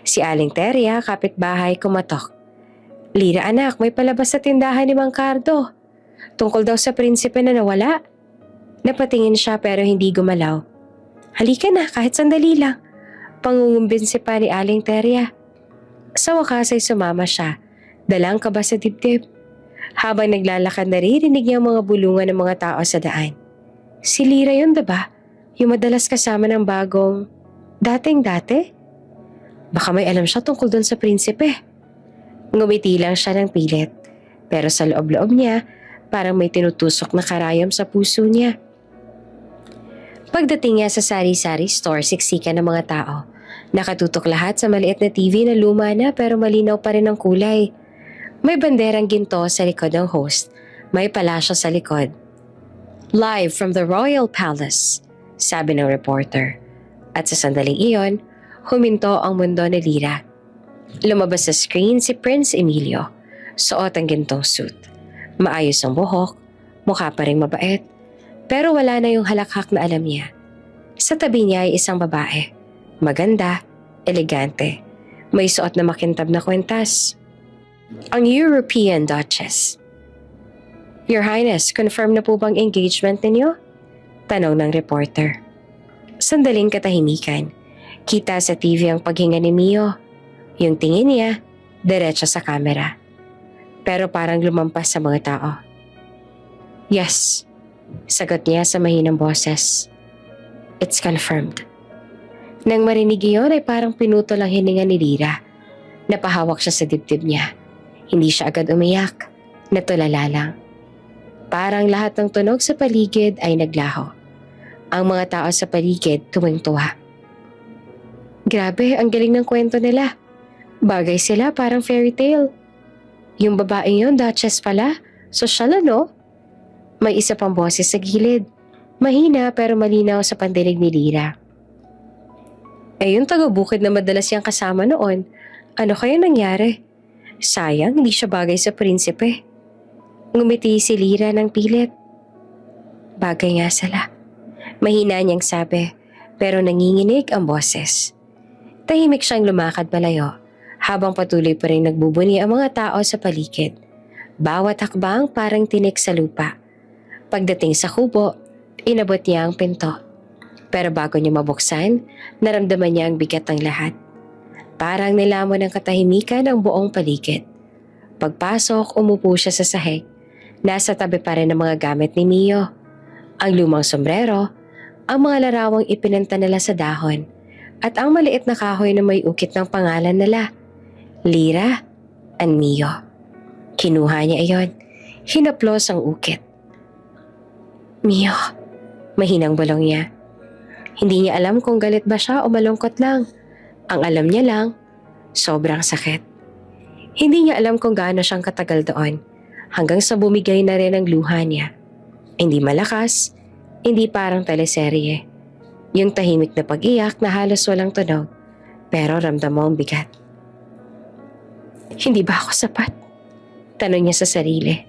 Si Aling Teria, kapitbahay, kumatok. Lyra anak, may palabas sa tindahan ni Mang Cardo. Tungkol daw sa prinsipe na nawala. Napatingin siya pero hindi gumalaw. Halika na, kahit sandali lang. Pangungumbinsi pa ni Aling Teria. Sa wakas ay sumama siya, dalang kaba sa dibdib. Habang naglalakad naririnig niya ang mga bulungan ng mga tao sa daan. Si Lyra yun diba? Yung madalas kasama ng bagong dating-dati? Baka may alam siya tungkol doon sa prinsipe. Ngumiti lang siya ng pilit. Pero sa loob-loob niya, parang may tinutusok na karayom sa puso niya. Pagdating niya sa sari-sari store, siksikan ng mga tao. Nakatutok lahat sa maliit na TV na luma na pero malinaw pa rin ang kulay. May banderang ginto sa likod ng host. May palasyo sa likod. Live from the Royal Palace, sabi ng reporter. At sa sandaling iyon, huminto ang mundo ni Lyra. Lumabas sa screen si Prince Emilio. Suot ang gintong suit. Maayos ang buhok, mukha pa ring mabait. Pero wala na yung halakhak na alam niya. Sa tabi niya ay isang babae. Maganda, elegante. May suot na makintab na kwentas. Ang European Duchess. Your Highness, confirm na po bang engagement ninyo? Tanong ng reporter. Sandaling katahimikan. Kita sa TV ang paghinga ni Mio. Yung tingin niya, diretso sa kamera. Pero parang lumampas sa mga tao. Yes, sagot niya sa mahinang boses. It's confirmed. Nang marinig iyon ay parang pinutol ang hininga ni Lyra. Napahawak siya sa dibdib niya. Hindi siya agad umiyak. Natulala lang. Parang lahat ng tunog sa paligid ay naglaho. Ang mga tao sa paligid tuwing-tuwa. Grabe, ang galing ng kwento nila. Bagay sila parang fairy tale. Yung babaeng yun, Duchess pala. Sosyal ano? May isa pang boses sa gilid. Mahina pero malinaw sa pandinig ni Lyra. Eh yung taga-bukid na madalas niyang kasama noon, ano kaya nangyari? Sayang, hindi siya bagay sa prinsipe. Ngumiti si Lyra ng pilit. Bagay nga sila. Mahina niyang sabi, pero nanginginig ang boses. Tahimik siyang lumakad palayo, habang patuloy pa rin nagbubuni ang mga tao sa paligid. Bawat hakbang parang tinik sa lupa. Pagdating sa kubo, inabot niya ang pinto. Pero bago niya mabuksan, naramdaman niya ang bigat ng lahat. Parang nilamon ng katahimikan ang buong paligid. Pagpasok, umupo siya sa sahig. Nasa tabi pa rin ang mga gamit ni Mio. Ang lumang sombrero, ang mga larawang ipinanta nila sa dahon, at ang maliit na kahoy na may ukit ng pangalan nila, Lyra and Mio. Kinuha niya iyon. Hinaplos ang ukit. Mio, mahinang bulong niya. Hindi niya alam kung galit ba siya o malungkot lang. Ang alam niya lang, sobrang sakit. Hindi niya alam kung gaano siyang katagal doon, hanggang sa bumigay na rin ang luha niya. Hindi malakas, hindi parang teleserye. Yung tahimik na pag-iyak na halos walang tunog, pero ramdam mo ang bigat. Hindi ba ako sapat? Tanong niya sa sarili.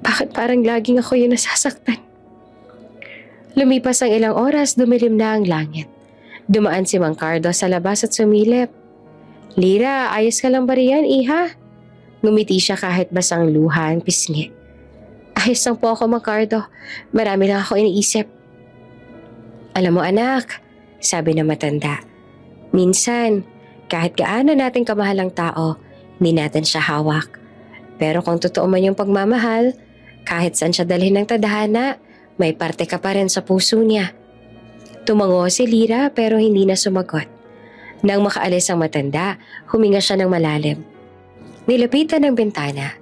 Bakit parang laging ako yung nasasaktan? Lumipas ang ilang oras, dumilim na ang langit. Dumaan si Mang Cardo sa labas at sumilip. Lira, ayos ka lang ba riyan, iha? Ngumiti siya kahit basang luha ang pisngi. Ayos lang po ako, Mang Cardo. Marami lang ako iniisip. Alam mo anak, sabi na matanda. Minsan, kahit gaano natin kamahal ang tao, hindi natin siya hawak. Pero kung totoo man yung pagmamahal, kahit saan siya dalhin ng tadhana, may parte ka pa rin sa puso niya. Tumango si Lira pero hindi na sumagot. Nang makaalis ang matanda, huminga siya ng malalim. Nilapitan ng bintana.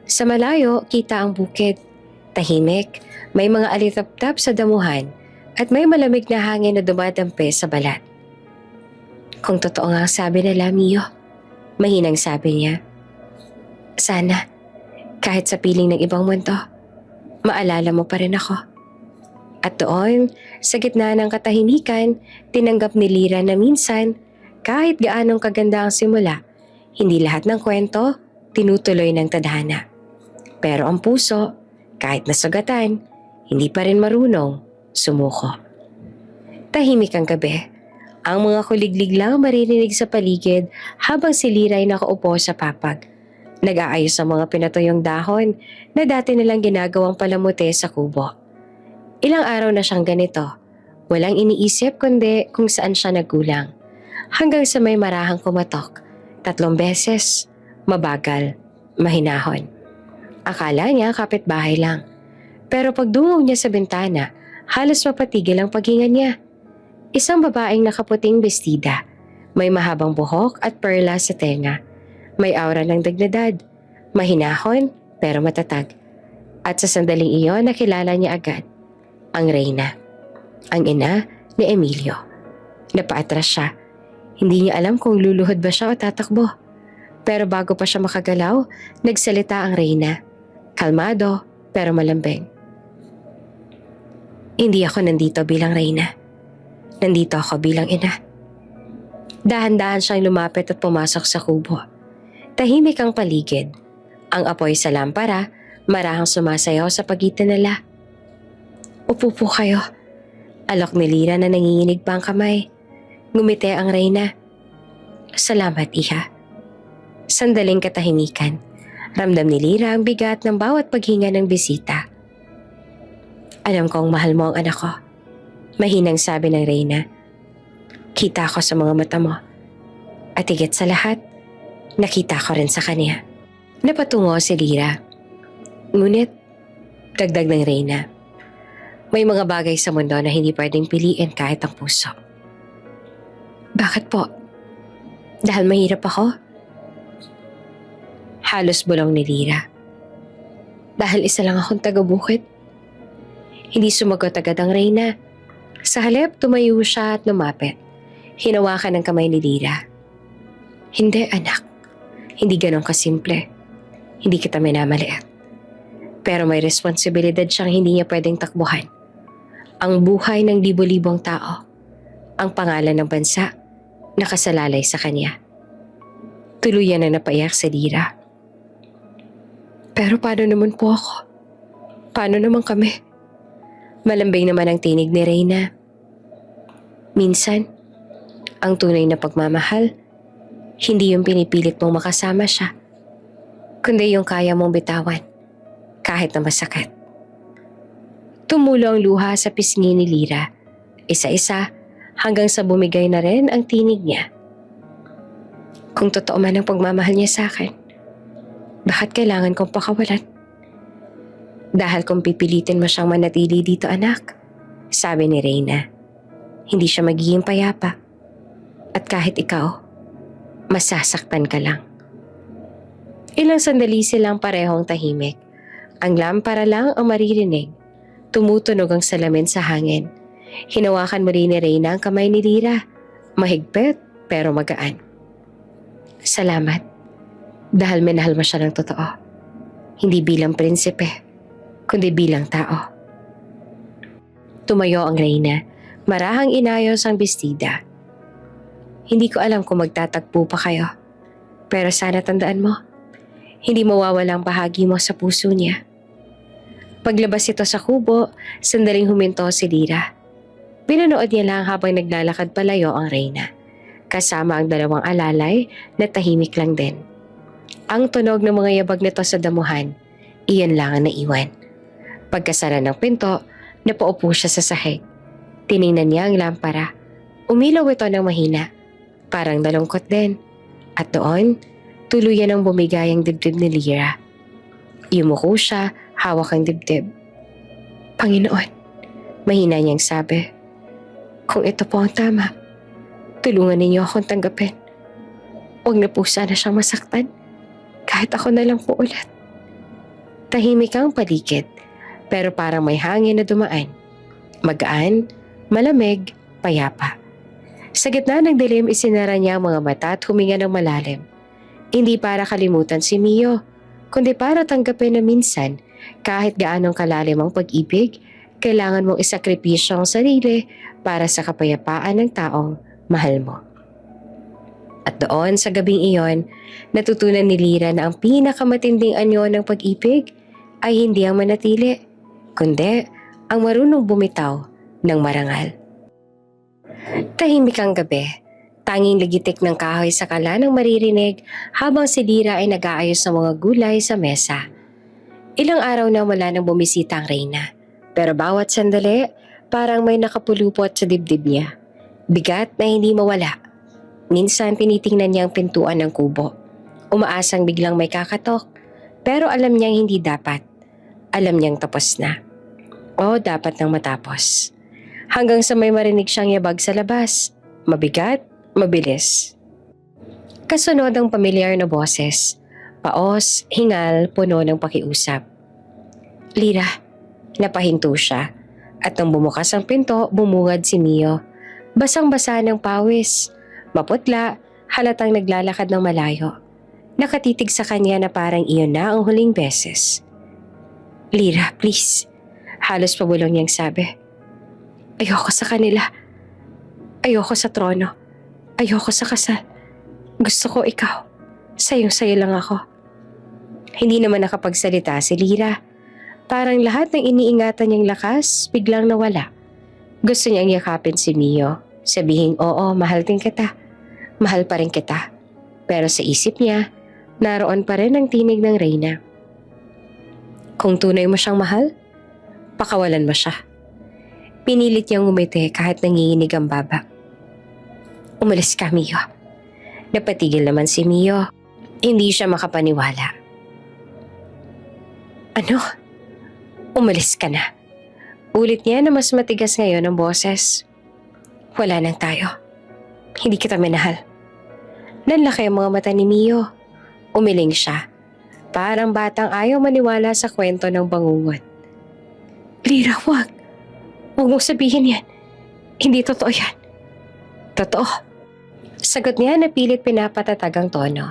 Sa malayo, kita ang bukid. Tahimik, may mga alitaptap sa damuhan at may malamig na hangin na dumadampi sa balat. Kung totoo nga ang sabi nila, Mio, mahinang sabi niya. Sana, kahit sa piling ng ibang mundo, maalala mo pa rin ako. At doon, sa gitna ng katahimikan, tinanggap ni Lira na minsan, kahit gaanong kaganda ang simula, hindi lahat ng kwento tinutuloy ng tadhana. Pero ang puso, kahit nasugatan, hindi pa rin marunong sumuko. Tahimik ang gabi. Ang mga kuliglig lang maririnig sa paligid habang si Lira ay nakaupo sa papag. Nag-aayos ang mga pinatuyong dahon na dati nilang ginagawang palamuti sa kubo. Ilang araw na siyang ganito. Walang iniisip kundi kung saan siya nagkulang. Hanggang sa may marahang kumatok. 3 beses. Mabagal. Mahinahon. Akala niya kapitbahay lang. Pero pagdungaw niya sa bintana, halos mapatigil ang paghinga niya. Isang babaeng nakaputing bestida. May mahabang buhok at perla sa tenga. May aura ng dignidad. Mahinahon pero matatag. At sa sandaling iyon nakilala niya agad. Ang Reyna. Ang ina ni Emilio. Napaatras siya. Hindi niya alam kung luluhod ba siya o tatakbo. Pero bago pa siya makagalaw, nagsalita ang Reyna. Kalmado pero malambing. Hindi ako nandito bilang Reyna. Nandito ako bilang ina. Dahan-dahan siyang lumapit at pumasok sa kubo. Tahimik ang paligid. Ang apoy sa lampara, marahang sumasayaw sa pagitan nila. Upo po kayo. Alok ni Lira na nanginginig pa ang kamay. Ngumiti ang Reyna. Salamat, iha. Sandaling katahimikan. Ramdam ni Lira ang bigat ng bawat paghinga ng bisita. Alam kong mahal mo ang anak ko. Mahinang sabi ng Reyna. Kita ko sa mga mata mo. At higit sa lahat, nakita ko rin sa kanya. Napatungo si Lira. Ngunit, dagdag ng Reyna. May mga bagay sa mundo na hindi pwedeng piliin kahit ang puso. Bakit po? Dahil mahirap ako? Halos bulong ni Lira. Dahil isa lang akong taga-bukid. Hindi sumagot agad ang Reyna. Sa halip, tumayo siya at lumapit. Hinawakan ng kamay ni Lira. Hindi anak. Hindi ganun kasimple. Hindi kita minamaliit. Pero may responsibilidad siyang hindi niya pwedeng takbuhan. Ang buhay ng libo-libong tao. Ang pangalan ng bansa nakasalalay sa kanya. Tuluyan na napaiyak si Lira. Pero paano naman po ako? Paano naman kami? Malambing naman ang tinig ni Reyna. Minsan, ang tunay na pagmamahal, hindi yung pinipilit mong makasama siya, kundi yung kaya mong bitawan, kahit na masakit. Tumulo ang luha sa pisngi ni Lira, isa-isa hanggang sa bumigay na rin ang tinig niya. Kung totoo man ang pagmamahal niya sa akin, bakit kailangan kong pakawalan? Dahil kung pipilitin mo siyang manatili dito anak, sabi ni Reyna, hindi siya magiging payapa. At kahit ikaw, masasaktan ka lang. Ilang sandali silang parehong tahimik. Ang lampara lang ang maririnig. Tumutunog ang salamin sa hangin. Hinawakan mo rin ni Reyna ang kamay ni Lira. Mahigpit pero magaan. Salamat. Dahil minahal mo siya ng totoo. Hindi bilang prinsipe, kundi bilang tao. Tumayo ang Reyna. Marahang inayos ang bestida. Hindi ko alam kung magtatagpo pa kayo. Pero sana tandaan mo, hindi mawawala ang bahagi mo sa puso niya. Paglabas ito sa kubo, sandaling huminto si Lira. Pinanood niya lang habang naglalakad palayo ang Reyna, kasama ang dalawang alalay na tahimik lang din. Ang tunog ng mga yabag nito sa damuhan, iyon lang ang naiwan. Pagkasara ng pinto, napaupo siya sa sahig. Tiningnan niya ang lampara. Umilaw ito ng mahina, parang nalungkot din. At doon, tuluyan ang bumigay ang dibdib ni Lira. Yumuko siya, hawak ang dibdib. Panginoon, mahina niyang sabi. Kung ito po ang tama, tulungan ninyo akong tanggapin. Huwag na po sana siyang masaktan. Kahit ako na lang po ulit. Tahimik ang paligid, pero parang may hangin na dumaan. Magaan, malamig, payapa. Sa gitna ng dilim, isinara niya ang mga mata at huminga ng malalim. Hindi para kalimutan si Mio, kundi para tanggapin na minsan, kahit gaanong kalalim ang pag-ibig, kailangan mong isakripisyo ang sarili para sa kapayapaan ng taong mahal mo. At doon sa gabing iyon, natutunan ni Lira na ang pinakamatinding anyo ng pag-ibig ay hindi ang manatili, kundi ang marunong bumitaw ng marangal. Tahimik ang gabi, tanging ligitik ng kahoy sa kala ng maririnig habang si Lira ay nag-aayos ng mga gulay sa mesa. Ilang araw na wala nang bumisita ang Reyna, pero bawat sandali parang may nakapulupot sa dibdib niya. Bigat na hindi mawala. Minsan tinitingnan niya ang pintuan ng kubo. Umaasang biglang may kakatok, pero alam niyang hindi dapat. Alam niyang tapos na. O dapat nang matapos. Hanggang sa may marinig siyang yabag sa labas. Mabigat, mabilis. Kasunod ang pamilyar na boses. Paos, hingal, puno ng pakiusap. Lira, napahinto siya. At nang bumukas ang pinto, bumungad si Mio. Basang-basa ng pawis. Maputla, halatang naglalakad ng malayo. Nakatitig sa kanya na parang iyon na ang huling beses. Lira, please. Halos pabulong niyang sabi. Ayoko sa kanila. Ayoko sa trono. Ayoko sa kasal. Gusto ko ikaw. Sayong-sayo lang ako. Hindi naman nakapagsalita si Lira. Parang lahat ng iniingatan niyang lakas biglang nawala. Gusto niyang yakapin si Mio. Sabihing oo, mahal din kita. Mahal pa rin kita. Pero sa isip niya, naroon pa rin ang tinig ng Reyna. Kung tunay mo siyang mahal, pakawalan mo siya. Pinilit niyang umiti kahit nanginginig ang baba. Umalis ka, Mio. Napatigil naman si Mio. Hindi siya makapaniwala. Ano? Umalis ka na. Ulit niya na mas matigas ngayon ang boses. Wala nang tayo. Hindi kita minahal. Nanlaki ang mga mata ni Mio. Umiling siya. Parang batang ayaw maniwala sa kwento ng bangungot. Lira, wag. Huwag mong sabihin yan. Hindi totoo yan. Totoo. Sagot niya na pilit pinapatatag ang tono.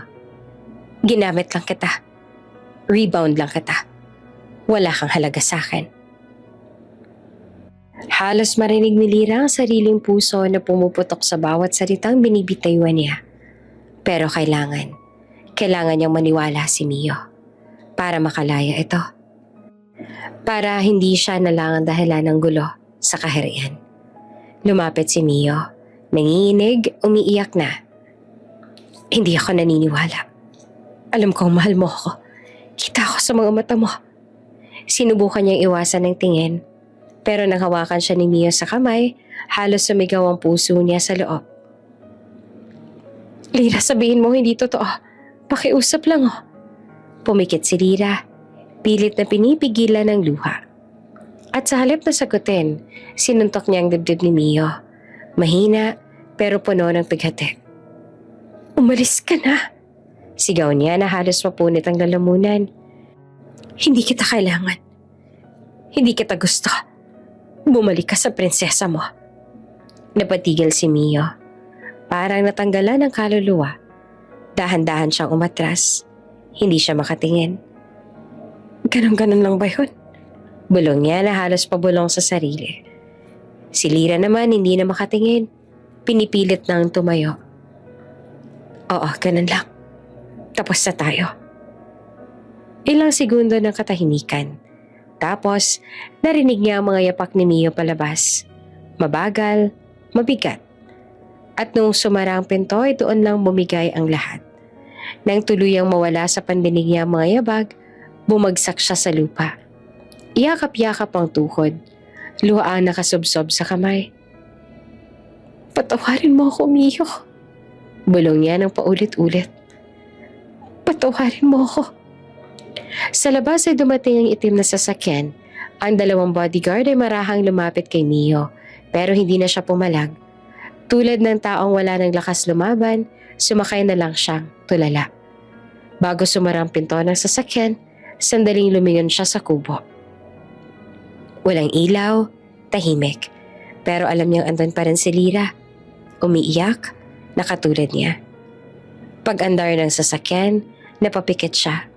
Ginamit lang kita. Rebound lang kita. Wala kang halaga sa akin. Halos marinig ni Lira ang sariling puso na pumuputok sa bawat salitang binibitayuan niya. Pero kailangan niyang maniwala si Mio para makalaya ito. Para hindi siya na lang ang dahilan ng gulo sa kaharian. Lumapit si Mio, nanginginig, umiiyak na. Hindi ako naniniwala. Alam kong mahal mo ako. Kita ko sa mga mata mo. Sinubukan niyang iwasan ng tingin. Pero nang hawakan siya ni Mio sa kamay, halos sumigaw ang puso niya sa loob. Lira, sabihin mo hindi totoo. Pakiusap lang oh. Pumikit si Lira, pilit na pinipigilan ng luha. At sa halip na sagutin, sinuntok niya ang dibdib ni Mio. Mahina pero puno ng pighati. Umalis ka na. Sigaw niya na halos mapunit ang lalamunan. Hindi kita kailangan. Hindi kita gusto. Bumalik ka sa prinsesa mo. Napatigil si Mio. Parang natanggalan ng kaluluwa. Dahan-dahan siyang umatras. Hindi siya makatingin. Ganon-ganon lang ba yun? Bulong niya na halos pabulong sa sarili. Si Lira naman hindi na makatingin. Pinipilit nang tumayo. Oo, ganun lang. Tapos na tayo. Ilang segundo ng katahimikan. Tapos, narinig niya ang mga yapak ni Mio palabas. Mabagal, mabigat. At nung sumara ang pinto ay doon lang bumigay ang lahat. Nang tuluyang mawala sa pandinig niya ang mga yabag, bumagsak siya sa lupa. Yakap-yakap ang tuhod. Luha ang nakasubsob sa kamay. Patawarin mo ako, Mio. Bulong niya ng paulit-ulit. Patawarin mo ako. Sa labas ay dumating ang itim na sasakyan. Ang dalawang bodyguard ay marahang lumapit kay Mio, pero hindi na siya pumalag. Tulad ng taong wala ng lakas lumaban, sumakay na lang siyang tulala. Bago sumara ang pinto ng sasakyan, sandaling lumingon siya sa kubo. Walang ilaw, tahimik. Pero alam niyang andun pa rin si Lyra. Umiiyak, nakatulad niya. Pag-andar ng sasakyan, napapikit siya.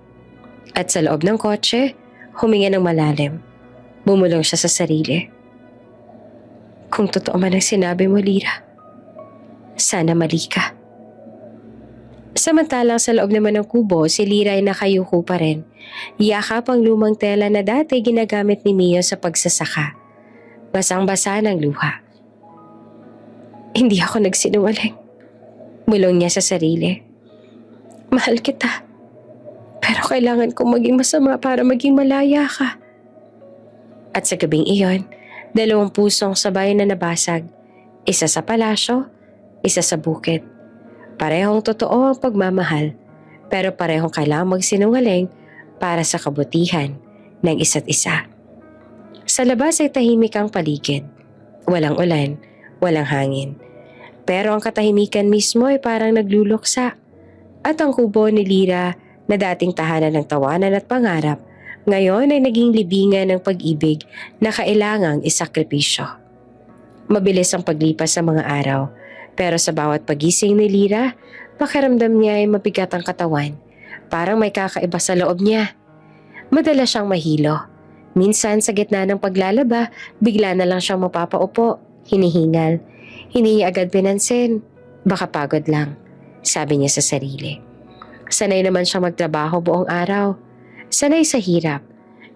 At sa loob ng kotse, huminga ng malalim. Bumulong siya sa sarili. Kung totoo man ang sinabi mo, Lyra, sana mali ka. Samantalang sa loob naman ng kubo, si Lyra ay nakayuko pa rin. Yakap ang lumang tela na dati ginagamit ni Mio sa pagsasaka. Basang-basa ng luha. Hindi ako nagsinungaling. Bulong niya sa sarili. Mahal kita. Pero kailangan kong maging masama para maging malaya ka. At sa gabing iyon, 2 pusong sabay na nabasag. Isa sa palasyo, isa sa bukid. Parehong totoo ang pagmamahal, pero parehong kailangang magsinungaling para sa kabutihan ng isa't isa. Sa labas ay tahimik ang paligid. Walang ulan, walang hangin. Pero ang katahimikan mismo ay parang nagluluksa. At ang kubo ni Lyra na dating tahanan ng tawanan at pangarap, ngayon ay naging libingan ng pag-ibig na kailangang isakripisyo. Mabilis ang paglipas sa mga araw, pero sa bawat pagising ni Lyra, pakiramdam niya ay mabigat ang katawan. Parang may kakaiba sa loob niya. Madalas siyang mahilo. Minsan sa gitna ng paglalaba, bigla na lang siyang mapapaupo, hinihingal. Hindi niya agad pinansin. Baka pagod lang, sabi niya sa sarili. Sanay naman siya magtrabaho buong araw. Sanay sa hirap.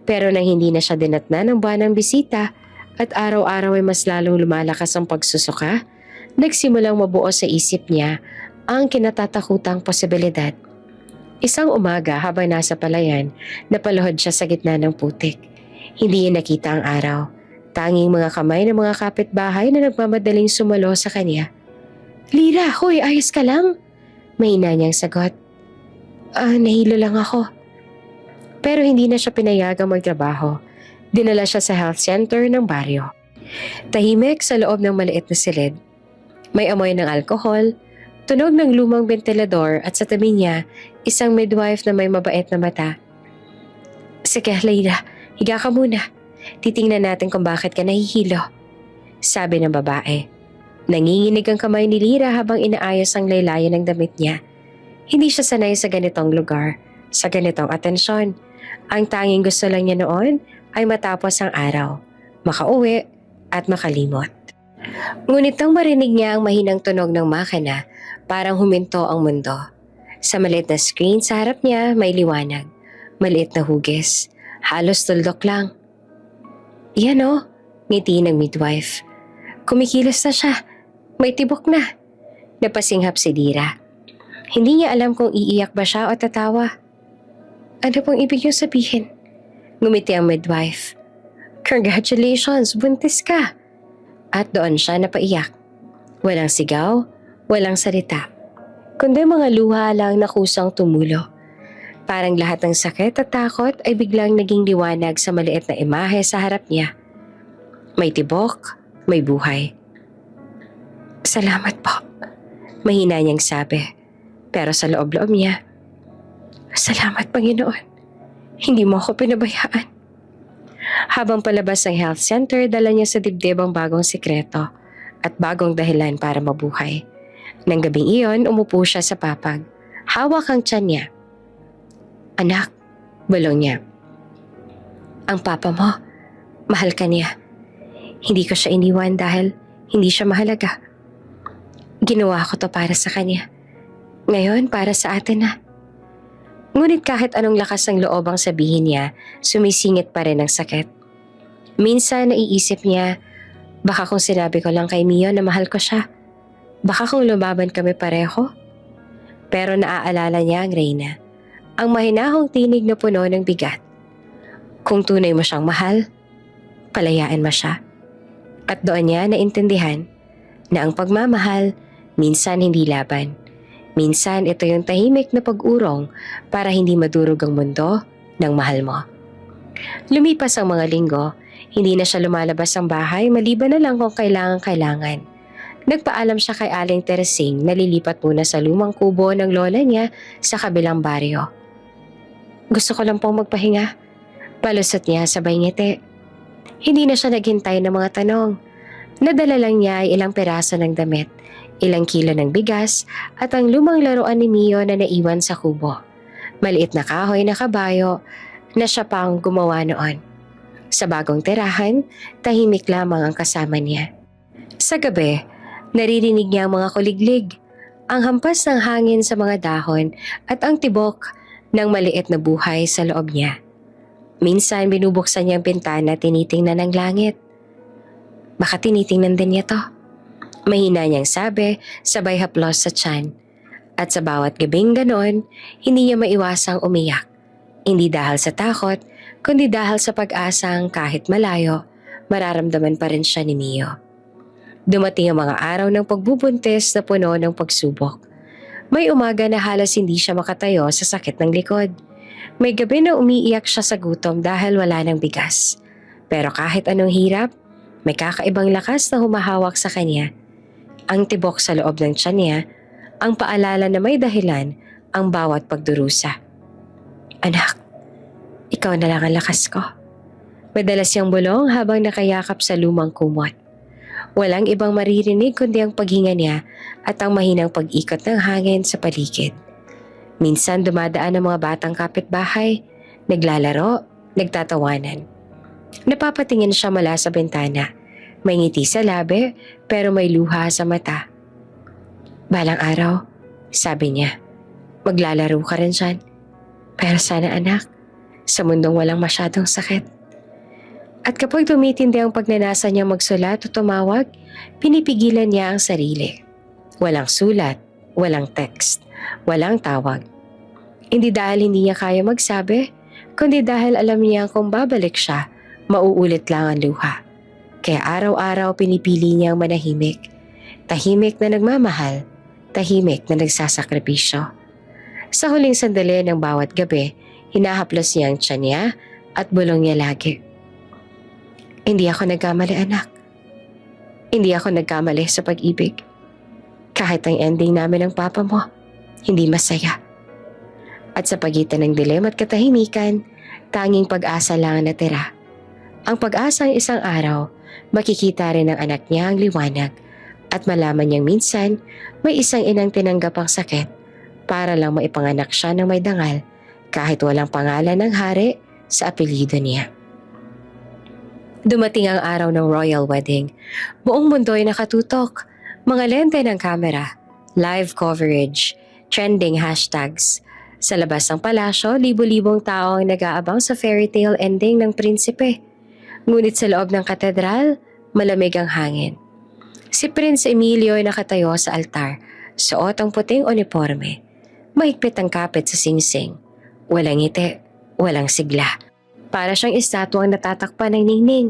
Pero nang hindi na siya dinatna ng buwan ng bisita at araw-araw ay mas lalong lumalakas ang pagsusuka, nagsimulang mabuo sa isip niya ang kinatatakutang posibilidad. Isang umaga habang nasa palayan, napaluhod siya sa gitna ng putik. Hindi niya nakita ang araw. Tanging mga kamay ng mga kapitbahay na nagmamadaling sumalo sa kanya. Lyra, hoy, ayos ka lang? Mahina niyang sagot. Nahilo lang ako. Pero hindi na siya pinayagang magtrabaho. Dinala siya sa health center ng baryo. Tahimik sa loob ng maliit na silid. May amoy ng alkohol, tunog ng lumang ventilador at sa tabi niya, isang midwife na may mabait na mata. Sige, Lyra, higa ka muna. Titingnan natin kung bakit ka nahihilo. Sabi ng babae. Nanginginig ang kamay ni Lyra habang inaayos ang laylayan ng damit niya. Hindi siya sanay sa ganitong lugar, sa ganitong atensyon. Ang tanging gusto lang niya noon ay matapos ang araw, makauwi at makalimot. Ngunit nang marinig niya ang mahinang tunog ng makina, parang huminto ang mundo. Sa maliit na screen sa harap niya may liwanag, maliit na hugis, halos tuldok lang. Yan o, ngiti ng midwife. Kumikilos na siya, may tibok na. Napasinghap si Lyra. Hindi niya alam kung iiyak ba siya o tatawa. Ano pong ibig niyong sabihin? Ngumiti ang midwife. Congratulations, buntis ka. At doon siya napaiyak. Walang sigaw, walang salita. Kundi mga luha lang na kusang tumulo. Parang lahat ng sakit at takot ay biglang naging liwanag sa maliit na imahe sa harap niya. May tibok, may buhay. Salamat po, mahina niyang sabi. Pero sa loob-loob niya, salamat Panginoon, hindi mo ako pinabayaan. Habang palabas ng health center, dala niya sa dibdib ang bagong sikreto at bagong dahilan para mabuhay. Nang gabing iyon, umupo siya sa papag. Hawak ang tiyan niya. Anak, bulong niya. Ang papa mo, mahal ka niya. Hindi ko siya iniwan dahil hindi siya mahalaga. Ginawa ko to para sa kanya. Ngayon, para sa atin na. Ngunit kahit anong lakas ng loob ang sabihin niya, sumisingit pa rin ang sakit. Minsan naiisip niya, baka kung sinabi ko lang kay Mio na mahal ko siya, baka kung lumaban kami pareho. Pero naaalala niya ang Reyna, ang mahinahong tinig na puno ng bigat. Kung tunay mo siyang mahal, palayaan mo siya. At doon niya naintindihan na ang pagmamahal minsan hindi laban. Minsan ito yung tahimik na pag-urong para hindi madurog ang mundo ng mahal mo. Lumipas ang mga linggo, hindi na siya lumalabas ng bahay maliban na lang kung kailangan. Nagpaalam siya kay Aling Teresing na lilipat muna sa lumang kubo ng lola niya sa kabilang baryo. Gusto ko lang pong magpahinga. Palusot niya sabay ngiti. Hindi na siya naghintay ng mga tanong. Nadala lang niya ay ilang peraso ng damit, ilang kilo ng bigas at ang lumang laruan ni Mio na naiwan sa kubo. Maliit na kahoy na kabayo na siya pang gumawa noon. Sa bagong tirahan, tahimik lamang ang kasama niya. Sa gabi, naririnig niya ang mga kuliglig, ang hampas ng hangin sa mga dahon at ang tibok ng maliit na buhay sa loob niya. Minsan binubuksan niya ang bintana at tinitingnan ang langit. Baka tinitingnan din niya to. Mahina niyang sabi, sabay haplos sa tiyan. At sa bawat gabing ganon, hindi niya maiwasang umiyak. Hindi dahil sa takot, kundi dahil sa pag-asang kahit malayo, mararamdaman pa rin siya ni Mio. Dumating ang mga araw ng pagbubuntis na puno ng pagsubok. May umaga na halos hindi siya makatayo sa sakit ng likod. May gabi na umiiyak siya sa gutom dahil wala ng bigas. Pero kahit anong hirap, may kakaibang lakas na humahawak sa kanya. Ang tibok sa loob ng tiyan niya, ang paalala na may dahilan ang bawat pagdurusa. Anak, ikaw na lang ang lakas ko. Madalas siyang bulong habang nakayakap sa lumang kumot. Walang ibang maririnig kundi ang paghinga niya at ang mahinang pag-ikot ng hangin sa paligid. Minsan dumadaan ang mga batang kapitbahay, naglalaro, nagtatawanan. Napapatingin siya mula sa bintana. May ngiti sa labi pero may luha sa mata. Balang araw, sabi niya, maglalaro ka rin dyan. Pero sana anak, sa mundong walang masyadong sakit. At kapag tumitindi ang pagnanasa niya magsulat o tumawag, pinipigilan niya ang sarili. Walang sulat, walang text, walang tawag. Hindi dahil hindi niya kaya magsabi, kundi dahil alam niya kung babalik siya, mauulit lang ang luha. Kaya araw-araw pinipili niyang manahimik. Tahimik na nagmamahal, tahimik na nagsasakripisyo. Sa huling sandali ng bawat gabi, hinahaplos niya ang tiyan niya at bulong niya lagi. Hindi ako nagkamali anak. Hindi ako nagkamali sa pag-ibig. Kahit ang ending namin ng papa mo, hindi masaya. At sa pagitan ng dilim at katahimikan, tanging pag-asa lang ang natira. Ang pag-asang isang araw, makikita rin ng anak niya ang liwanag at malaman niyang minsan may isang inang tinanggap ang sakit para lang maipanganak siya ng may dangal kahit walang pangalan ng hari sa apelyido niya. Dumating ang araw ng royal wedding. Buong mundo ay nakatutok. Mga lente ng kamera, live coverage, trending hashtags. Sa labas ng palasyo, libo-libong tao ang nag-aabang sa fairy tale ending ng prinsipe. Ngunit sa loob ng katedral, malamig ang hangin. Si Prince Emilio ay nakatayo sa altar, suot ang puting uniforme. Mahigpit ang kapit sa singsing. Walang ngiti, walang sigla. Para siyang estatwang natatakpan ng ningning.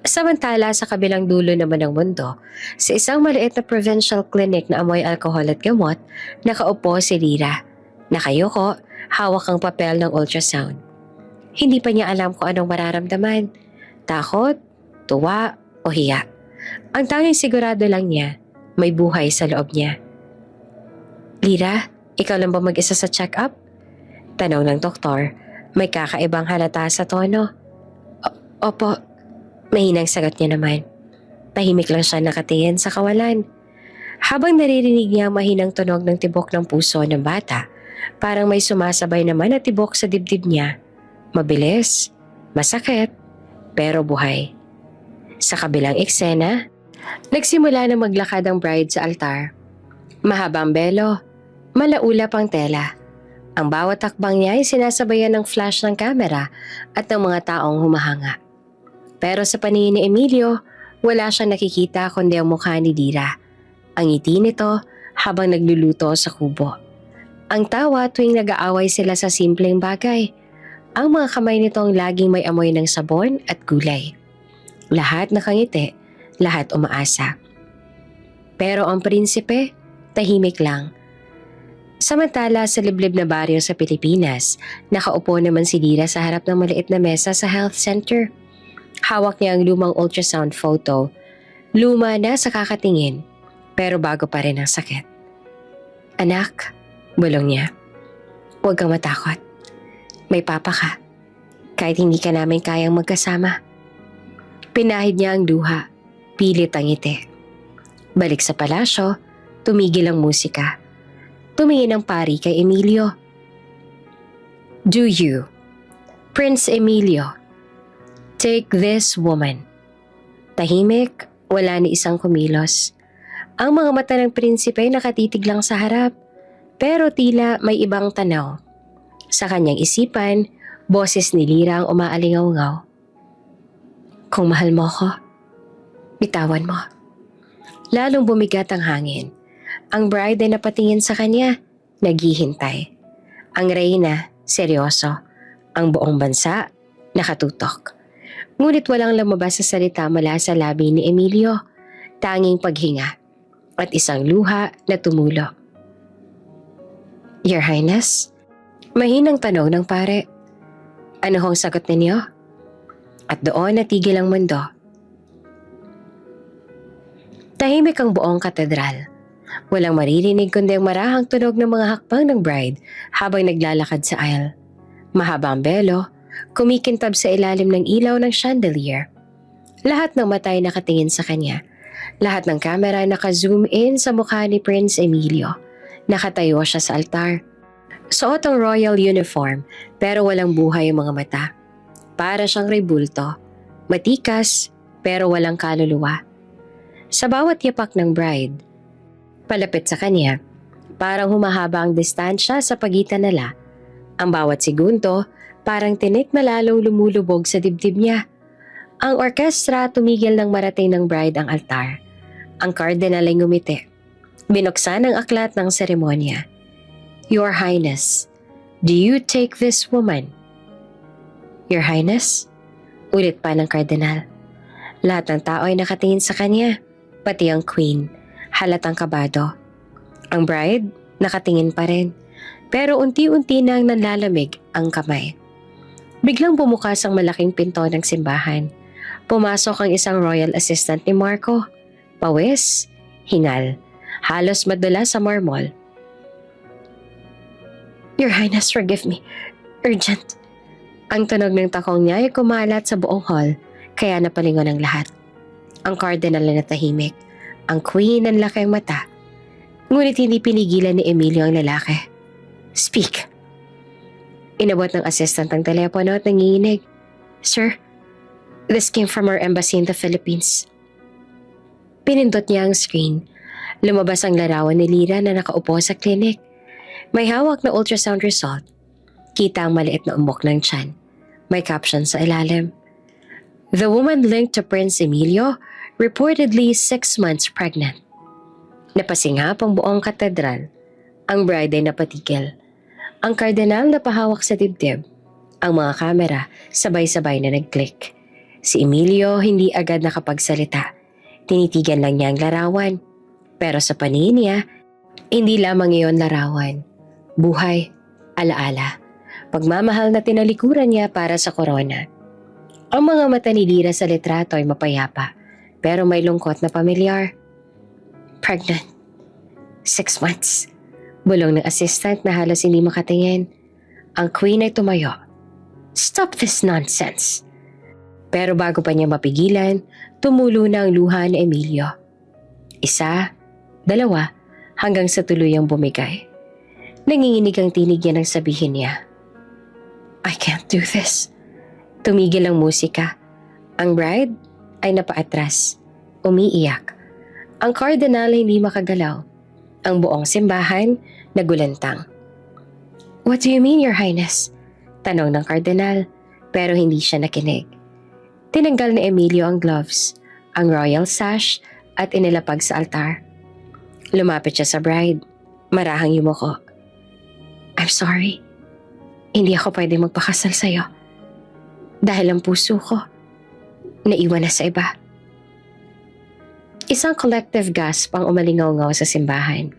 Samantala sa kabilang dulo naman ng mundo, sa isang maliit na provincial clinic na amoy alkohol at gamot, nakaupo si Lira. Nakayuko, hawak ang papel ng ultrasound. Hindi pa niya alam kung anong mararamdaman. Takot, tuwa, o hiya. Ang tanging sigurado lang niya, may buhay sa loob niya. Lira, ikaw lang ba mag-isa sa check-up? Tanong ng doktor, may kakaibang halata sa tono. Opo, mahinang sagot niya naman. Tahimik lang siya nakatingin sa kawalan. Habang naririnig niya ang mahinang tunog ng tibok ng puso ng bata, parang may sumasabay naman na tibok sa dibdib niya. Mabilis, masakit, pero buhay. Sa kabilang eksena, nagsimula na maglakad ang bride sa altar. Mahabang belo, malaulap ang tela. Ang bawat takbang niya ay sinasabayan ng flash ng kamera at ng mga taong humahanga. Pero sa paningin ni Emilio, wala siyang nakikita kundi ang mukha ni Lira. Ang ngiti nito habang nagluluto sa kubo. Ang tawa tuwing nag-aaway sila sa simpleng bagay. Ang mga kamay nitong laging may amoy ng sabon at gulay. Lahat nakangiti, lahat umaasa. Pero ang prinsipe, tahimik lang. Samantala sa liblib na baryo sa Pilipinas, nakaupo naman si Lira sa harap ng maliit na mesa sa health center. Hawak niya ang lumang ultrasound photo. Luma na sa kakatingin, pero bago pa rin ang sakit. Anak, bulong niya. Huwag kang matakot. May papa ka. Kahit hindi ka namin kayang magkasama. Pinahid niya ang luha. Pilit ang ngiti. Balik sa palasyo, tumigil ang musika. Tumingin ang pari kay Emilio. Do you, Prince Emilio, take this woman? Tahimik, wala ni isang kumilos. Ang mga mata ng prinsipe nakatitig lang sa harap, pero tila may ibang tanaw. Sa kanyang isipan, boses ni Lira ang umaalingaw-ngaw. Kung mahal mo ko, bitawan mo. Lalong bumigat ang hangin. Ang bride ay napatingin sa kanya, naghihintay. Ang reyna, seryoso. Ang buong bansa, nakatutok. Ngunit walang lumabas sa salita mula sa labi ni Emilio, tanging paghinga at isang luha na tumulo. Your Highness? Mahinang tanong ng pare. Ano hong sagot ninyo? At doon natigil ang mundo. Tahimik ang buong katedral. Walang maririnig kundi ang marahang tunog ng mga hakbang ng bride habang naglalakad sa aisle. Mahaba ang belo, kumikintab sa ilalim ng ilaw ng chandelier. Lahat ng mata ay nakatingin sa kanya. Lahat ng kamera naka-zoom in sa mukha ni Prince Emilio. Nakatayo siya sa altar. Suot ang royal uniform pero walang buhay ang mga mata. Para siyang rebulto. Matikas pero walang kaluluwa. Sa bawat yapak ng bride, palapit sa kanya, parang humahaba ang distansya sa pagitan nila. Ang bawat segundo, parang tinik na lalong lumulubog sa dibdib niya. Ang orkestra tumigil nang marating ng bride ang altar. Ang cardinal ay ngumiti. Binuksan ang aklat ng seremonya. Your Highness, do you take this woman? Your Highness? Ulit pa ng cardinal. Lahat ng tao ay nakatingin sa kanya, pati ang queen. Halatang kabado. Ang bride, nakatingin pa rin. Pero unti-unti nang nanlalamig ang kamay. Biglang bumukas ang malaking pinto ng simbahan. Pumasok ang isang royal assistant ni Marco. Pawis, hingal. Halos madula sa marmol. Your Highness, forgive me. Urgent. Ang tunog ng takong niya ay kumalat sa buong hall, kaya napalingon ang lahat. Ang cardinal na natahimik. Ang queen ang laki ang mata. Ngunit hindi pinigilan ni Emilio ang lalaki. Speak. Inabot ng assistant ang telepono at nanginginig. Sir, this came from our embassy in the Philippines. Pinindot niya ang screen. Lumabas ang larawan ni Lira na nakaupo sa klinik. May hawak na ultrasound result. Kita ang maliit na umbok ng tiyan. May caption sa ilalim. The woman linked to Prince Emilio reportedly 6 months pregnant. Napasingap ang buong katedral. Ang bride ay napatigil. Ang kardinal napahawak sa dibdib. Ang mga kamera sabay-sabay na nag-click. Si Emilio hindi agad nakapagsalita. Tinitigan lang niya ang larawan. Pero sa paningin niya, hindi lamang iyon larawan. Buhay, alaala. Pagmamahal na tinalikuran niya para sa korona. Ang mga mata ni Lira sa litrato ay mapayapa. Pero may lungkot na pamilyar. Pregnant. 6 months. Bulong ng assistant na halos hindi makatingin. Ang queen ay tumayo. Stop this nonsense. Pero bago pa niya mapigilan, tumulo na ang luha ni Emilio. 1, 2, hanggang sa tuluyang bumigay. Nanginginig ang tinig niya nang sabihin niya. I can't do this. Tumigil ang musika. Ang bride ay napaatras, umiiyak. Ang cardinal ay hindi makagalaw. Ang buong simbahan nagulantang. What do you mean, Your Highness? Tanong ng kardinal, pero hindi siya nakinig. Tinanggal ni Emilio ang gloves, ang royal sash at inilapag sa altar. Lumapit siya sa bride, marahang yumuko. I'm sorry. Hindi ako pwede magpakasal sa'yo. Dahil ang puso ko, naiwan na sa iba. Isang collective gasp ang umalingaw-ngaw sa simbahan.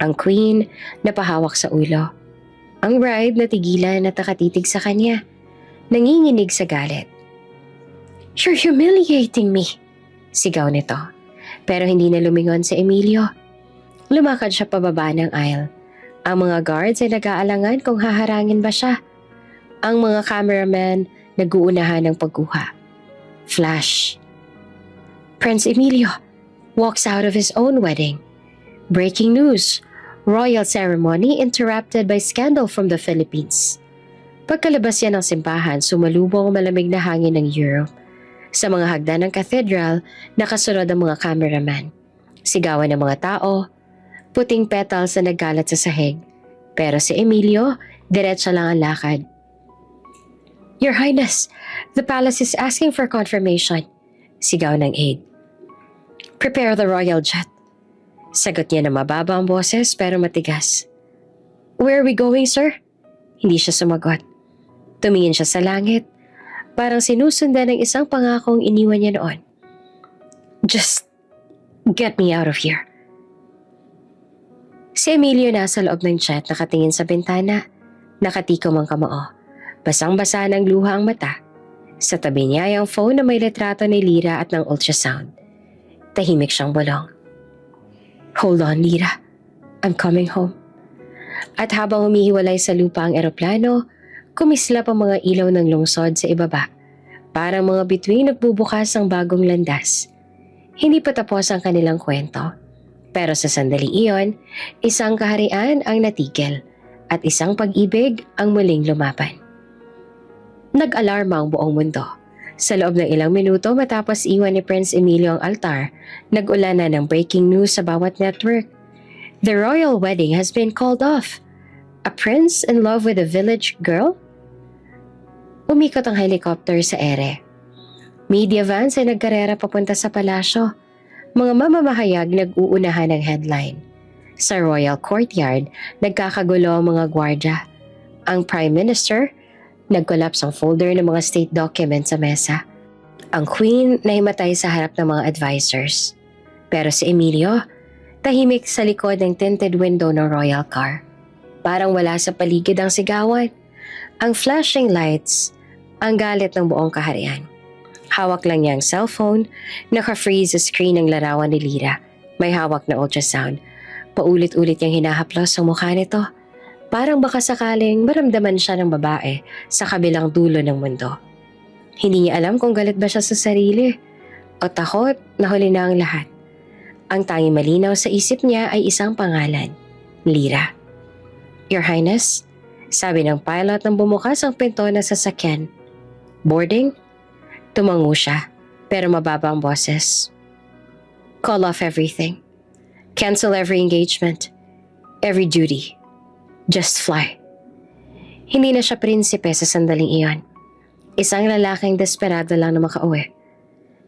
Ang queen napahawak sa ulo. Ang bride natigilan at nakatitig sa kanya, nanginginig sa galit. You're humiliating me, sigaw nito. Pero hindi na lumingon si Emilio. Lumakad siya pababa ng aisle. Ang mga guards ay nag-aalangan kung haharangin ba siya. Ang mga cameramen nag-uunahan ng pagkuha. Flash. Prince Emilio walks out of his own wedding. Breaking news. Royal ceremony interrupted by scandal from the Philippines. Pagkalabas niya ng simbahan, sumalubong ang malamig na hangin ng Europe. Sa mga hagdan ng cathedral, nakasunod ang mga cameraman. Sigawan ng mga tao, puting petals na naggalat sa sahig. Pero si Emilio, diretsa lang ang lakad. Your Highness, the palace is asking for confirmation. Sigaw ng aide. Prepare the royal jet. Sagot niya na mababa ang boses pero matigas. Where are we going, sir? Hindi siya sumagot. Tumingin siya sa langit, parang sinusundan ng isang pangakong iniwan niya noon. Just get me out of here. Si Emilio nasa loob ng jet, nakatingin sa bintana, nakatikom ang kamao. Basang-basa ng luha ang mata. Sa tabi niya ay ang phone na may litrato ni Lyra at ng ultrasound. Tahimik siyang bulong. Hold on, Lyra. I'm coming home. At habang humihiwalay sa lupa ang eroplano, kumislap ang mga ilaw ng lungsod sa ibaba. Parang mga bituin nagbubukas ang bagong landas. Hindi pa tapos ang kanilang kwento. Pero sa sandali iyon, isang kaharian ang natigil at isang pag-ibig ang muling lumaban. Nag-alarma ang buong mundo. Sa loob ng ilang minuto matapos iwan ni Prince Emilio ang altar, nag-ulan na ng breaking news sa bawat network. The royal wedding has been called off. A prince in love with a village girl? Umikot ang helicopter sa ere. Media vans ay nagkarera papunta sa palasyo. Mga mamamahayag nag-uunahan ng headline. Sa royal courtyard, nagkakagulo ang mga gwardya. Ang prime minister, nag-collapse ang folder ng mga state documents sa mesa. Ang queen nahimatay sa harap ng mga advisors. Pero si Emilio, tahimik sa likod ng tinted window ng royal car. Parang wala sa paligid ang sigawan. Ang flashing lights, ang galit ng buong kaharian. Hawak lang niya ang cellphone, naka-freeze sa screen ng larawan ni Lyra. May hawak na ultrasound. Paulit-ulit niyang hinahaplos ang mukha nito. Parang baka sakaling maramdaman siya ng babae sa kabilang dulo ng mundo. Hindi niya alam kung galit ba siya sa sarili o takot na huli na ang lahat. Ang tanging malinaw sa isip niya ay isang pangalan, Lyra. Your Highness, sabi ng pilot nang bumukas ang pinto ng sasakyan. Boarding? Tumango siya, pero mababa ang boses. Call off everything. Cancel every engagement. Every duty. Just fly. Hindi na siya prinsipe sa sandaling iyon. Isang lalaking desperado lang na makauwi.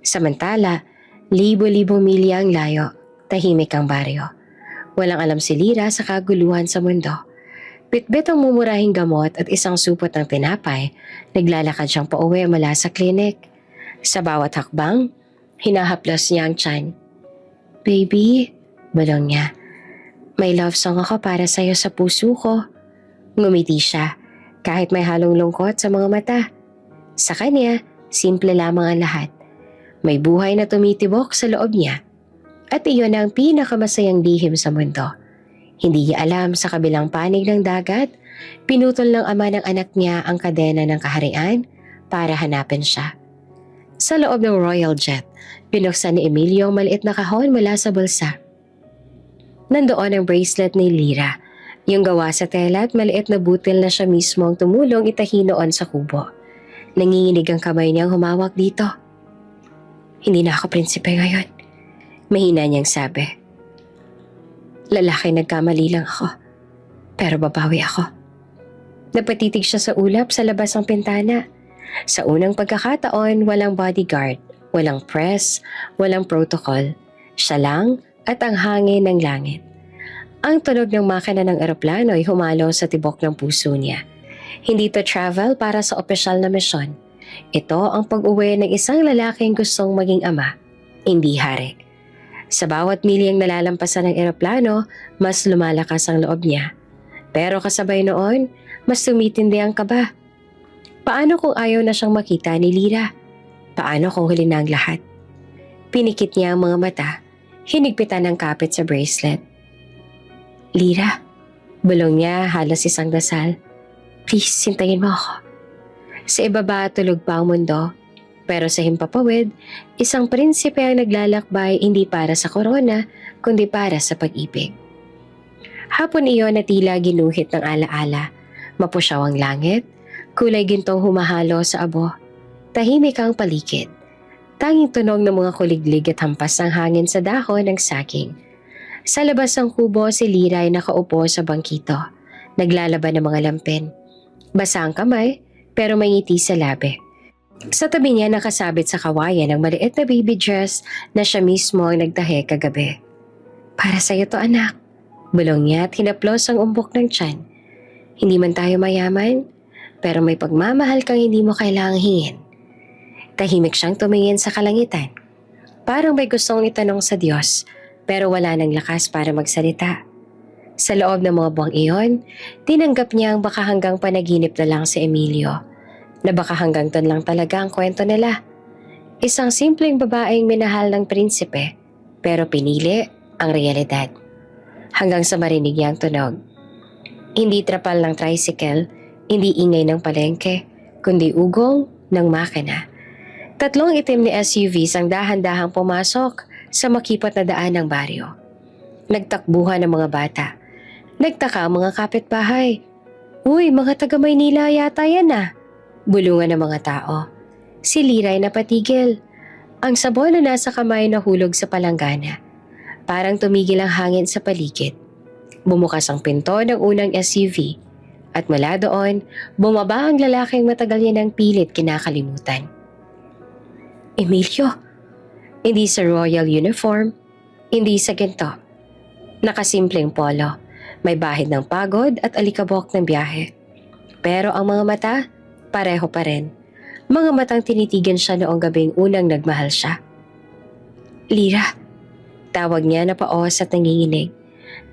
Samantala, libo-libong milya ang layo, tahimik ang baryo. Walang alam si Lyra sa kaguluhan sa mundo. Bitbit ang mumurahing gamot at isang supot ng tinapay, naglalakad siyang pauwi mula sa klinik. Sa bawat hakbang, hinahaplos niya ang tiyan. Baby, balong niya. May love song ako para sa'yo sa puso ko. Ngumiti siya, kahit may halong lungkot sa mga mata. Sa kanya, simple lamang ang lahat. May buhay na tumitibok sa loob niya. At iyon ang pinakamasayang lihim sa mundo. Hindi niya alam sa kabilang panig ng dagat, pinutol ng ama ng anak niya ang kadena ng kaharian para hanapin siya. Sa loob ng royal jet, binuksan ni Emilio ang maliit na kahon mula sa bulsa. Nandoon ang bracelet ni Lyra, yung gawa sa tela at maliit na butil na siya mismo ang tumulong itahi noon sa kubo. Nanginginig ang kamay niyang humawak dito. Hindi na ako prinsipe ngayon, mahina niyang sabi. Lalaki nagkamali lang ako, pero babawi ako. Napatitig siya sa ulap sa labas ng pintana. Sa unang pagkakataon, walang bodyguard, walang press, walang protocol. Siya lang at ang hangin ng langit. Ang tunog ng makina ng eroplano ay humalo sa tibok ng puso niya. Hindi to travel para sa opisyal na misyon. Ito ang pag-uwi ng isang lalaking gustong maging ama, hindi hari. Sa bawat milyang nalalampasan ng eroplano, mas lumalakas ang loob niya. Pero kasabay noon, mas tumitindi ang kaba. Paano kung ayaw na siyang makita ni Lyra? Paano kung huli na ang lahat? Pinikit niya ang mga mata, hinigpitan ng kapit sa bracelet. Lyra, bulong niya halos isang dasal. Please, sintayin mo ako. Sa ibaba tulog pa ang mundo, pero sa himpapawid, isang prinsipe ang naglalakbay hindi para sa korona, kundi para sa pag-ibig. Hapon iyon na tila ginuhit ng alaala. Mapusyaw ang langit, kulay gintong humahalo sa abo. Tahimik ang paligid. Tanging tunog ng mga kuliglig at hampas ng hangin sa dahon ng saging. Sa labas ng kubo, si Lyra ay nakaupo sa bangkito. Naglalaban ng mga lampin. Basa ang kamay, pero may ngiti sa labi. Sa tabi niya nakasabit sa kawayan ang maliit na baby dress na siya mismo ang nagtahe kagabi. Para sa'yo to, anak. Bulong niya at hinaplos ang umbok ng tiyan. Hindi man tayo mayaman, pero may pagmamahal kang hindi mo kailangang hingin. Tahimik siyang tumingin sa kalangitan. Parang may gustong itanong sa Diyos, pero wala nang lakas para magsalita. Sa loob ng mga buwang iyon, tinanggap niya ang baka hanggang panaginip na lang si Emilio, na baka hanggang ton lang talaga ang kwento nila. Isang simpleng babaeng minahal ng prinsipe, pero pinili ang realidad. Hanggang sa marinig niya ang tunog. Hindi trapal ng tricycle, hindi ingay ng palengke, kundi ugong ng makina. 3 itim ni SUVs ang dahan-dahang pumasok sa makipot na daan ng baryo. Nagtakbuhan ng mga bata. Nagtaka ang mga kapitbahay. Uy, mga taga Maynila yata yan ah. Bulungan ng mga tao. Si Lyra ay napatigil. Ang sabon na nasa kamay nahulog sa palanggana. Parang tumigil ang hangin sa paligid. Bumukas ang pinto ng unang SUV at mula doon, bumaba ang lalaking matagal niya ng pilit kinakalimutan. Emilio, hindi sa royal uniform, hindi sa ginto. Nakasimpleng polo, may bahid ng pagod at alikabok ng biyahe. Pero ang mga mata, pareho pa rin. Mga matang tinitigan siya noong gabing unang nagmahal siya. Lyra, tawag niya na paos at nanginginig.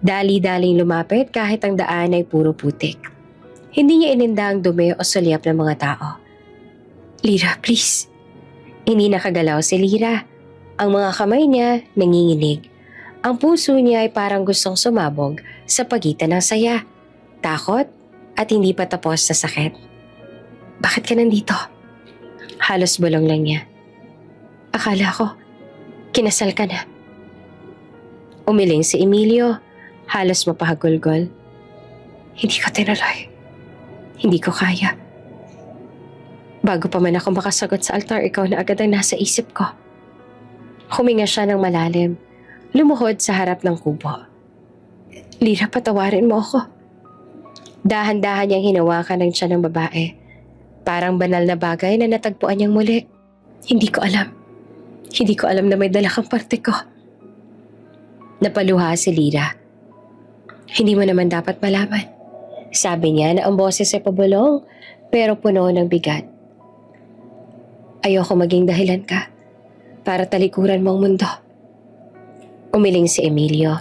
Dali-daling lumapit kahit ang daan ay puro putik. Hindi niya ininda ang dumi o sulyap ng mga tao. Lyra, please. Hindi nakagalaw si Lyra. Ang mga kamay niya nanginginig. Ang puso niya ay parang gustong sumabog sa pagitan ng saya, takot at hindi pa tapos sa sakit. Bakit ka nandito? Halos bulong lang niya. Akala ko, kinasal ka na. Umiling si Emilio, halos mapahagulgol. Hindi ko tinuloy. Hindi ko kaya. Bago pa man ako makasagot sa altar, ikaw na agad ang nasa isip ko. Huminga siya ng malalim, lumuhod sa harap ng kubo. Lyra, patawarin mo ako. Dahan-dahan niyang hinawakan ng tiyan ng babae. Parang banal na bagay na natagpuan niyang muli. Hindi ko alam. Hindi ko alam na may dala kang parte ko. Napaluha si Lyra. Hindi mo naman dapat malaman. Sabi niya na ang boses ay pabulong pero puno ng bigat. Ayoko maging dahilan ka para talikuran mo ang mundo. Umiling si Emilio,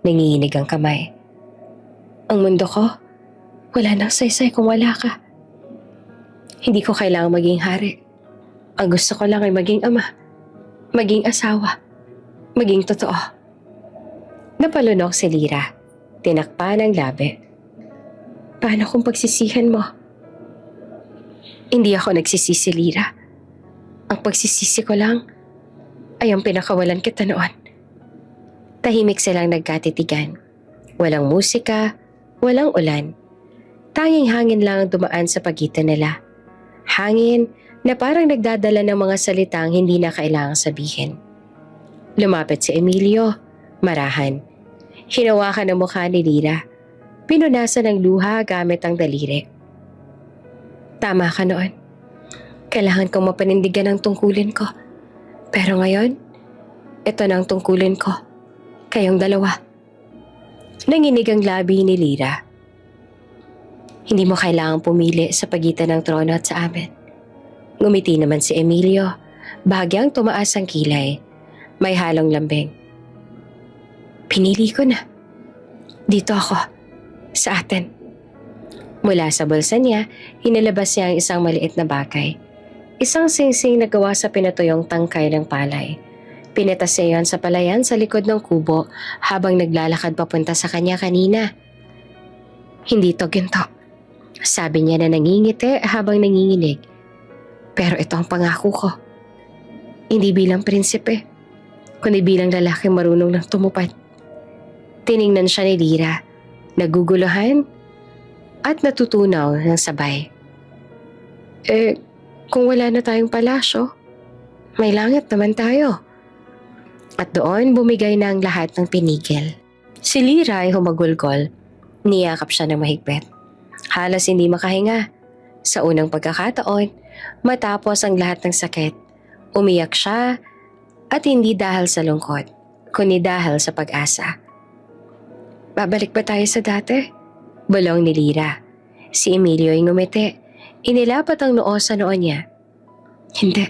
nanginginig ang kamay. Ang mundo ko, wala nang saysay kung wala ka. Hindi ko kailangang maging hari. Ang gusto ko lang ay maging ama, maging asawa, maging totoo. Napalunok si Lyra, tinakpan ang labi. Paano kung pagsisihan mo? Hindi ako nagsisisi, Lyra. Ang pagsisisi ko lang ay ang pinakawalan kita noon. Tahimik silang nagkatitigan. Walang musika, walang ulan. Tanging hangin lang ang dumaan sa pagitan nila. Hangin na parang nagdadala ng mga salitang hindi na kailangang sabihin. Lumapit si Emilio, marahan. Hinawakan ang mukha ni Lyra. Pinunasan ng luha gamit ang daliri. Tama ka noon. Kailangan kong mapanindigan ang tungkulin ko. Pero ngayon, ito na ang tungkulin ko. Kayong dalawa. Nanginig ang labi ni Lyra. Hindi mo kailangang pumili sa pagitan ng trono at sa amin. Ngumiti naman si Emilio. Bahagyang tumaas ang kilay. May halong lambing. Pinili ko na. Dito ako. Sa atin. Mula sa bulsa niya, inilabas niya ang isang maliit na bagay. Isang singsing na gawa sa pinatuyong tangkay ng palay. Pinitas niya yon sa palayan sa likod ng kubo habang naglalakad papunta sa kanya kanina. Hindi to ginto. Sabi niya na nangingiti habang nanginginig. Pero ito ang pangako ko. Hindi bilang prinsipe, kundi bilang lalaki marunong ng tumupad. Tiningnan siya ni Lyra, naguguluhan at natutunaw ng sabay. Kung wala na tayong palasyo, may langit naman tayo. At doon bumigay na ang lahat ng pinigil. Si Lyra ay humagulgol. Niyakap siya ng mahigpit. Halos hindi makahinga. Sa unang pagkakataon, matapos ang lahat ng sakit, umiyak siya at hindi dahil sa lungkot, kundi dahil sa pag-asa. Babalik ba tayo sa dati? Bulong ni Lyra. Si Emilio ay ngumiti. Inilapat ang noo sa noo niya. Hindi.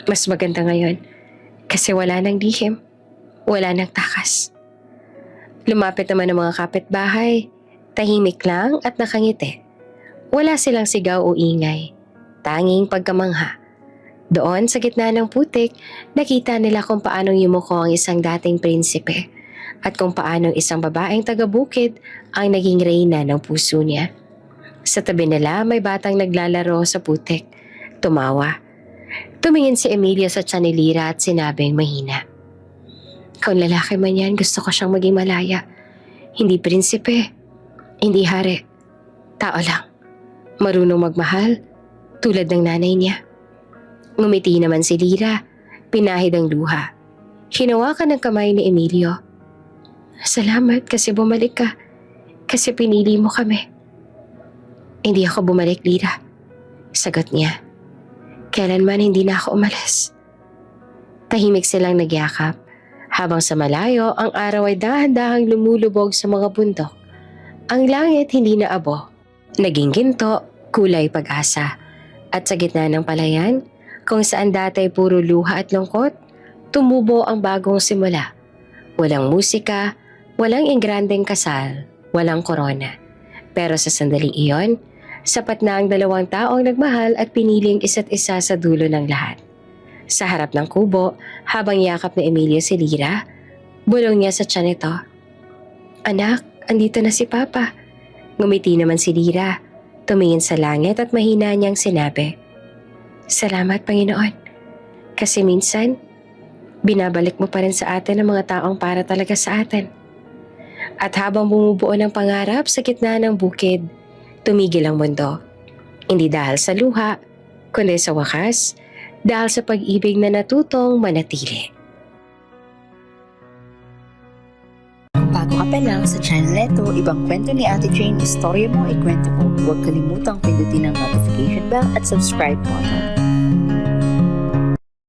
Mas maganda ngayon. Kasi wala nang lihim. Wala nang takas. Lumapit naman ang mga kapitbahay. Tahimik lang at nakangiti. Wala silang sigaw o ingay. Tanging pagkamangha. Doon sa gitna ng putik, nakita nila kung paanong yumuko ang isang dating prinsipe at kung paanong isang babaeng taga-bukid ang naging reyna ng puso niya. Sa tabi nila may batang naglalaro sa putik. Tumawa. Tumingin si Emilio sa tiyan ni Lyra at sinabing mahina. Kung lalaki man yan, gusto ko siyang maging malaya. Hindi prinsipe, hindi hari. Tao lang. Marunong magmahal, tulad ng nanay niya. Ngumiti naman si Lyra, pinahid ang luha. Hinawakan ng kamay ni Emilio. Salamat kasi bumalik ka. Kasi pinili mo kami. Hindi ako bumalik, Lyra. Sagot niya. Kailanman hindi na ako umalis. Tahimik silang nagyakap. Habang sa malayo, ang araw ay dahan-dahang lumulubog sa mga bundok. Ang langit hindi na abo. Naging ginto, kulay pag-asa. At sa gitna ng palayan, kung saan dati puro luha at lungkot, tumubo ang bagong simula. Walang musika, walang ingrandeng kasal, walang korona. Pero sa sandaling iyon, sapat na ang dalawang taong nagmahal at piniling isa't isa sa dulo ng lahat. Sa harap ng kubo, habang yakap ni Emilio si Lyra, bulong niya sa tiyan nito. Anak, andito na si Papa. Ngumiti naman si Lyra, tumingin sa langit at mahina niyang sinabi. Salamat, Panginoon. Kasi minsan, binabalik mo pa rin sa atin ang mga taong para talaga sa atin. At habang bumubuo ng pangarap sa gitna ng bukid, tumigil ang mundo. Hindi dahil sa luha, kundi sa wakas, dahil sa pag-ibig na natutong manatili. Bago ka pa lang sa channel neto, ibang kwento ni Ate Jane, istorya mo, ikwento ko. Huwag kalimutang pindutin ang notification bell at subscribe button.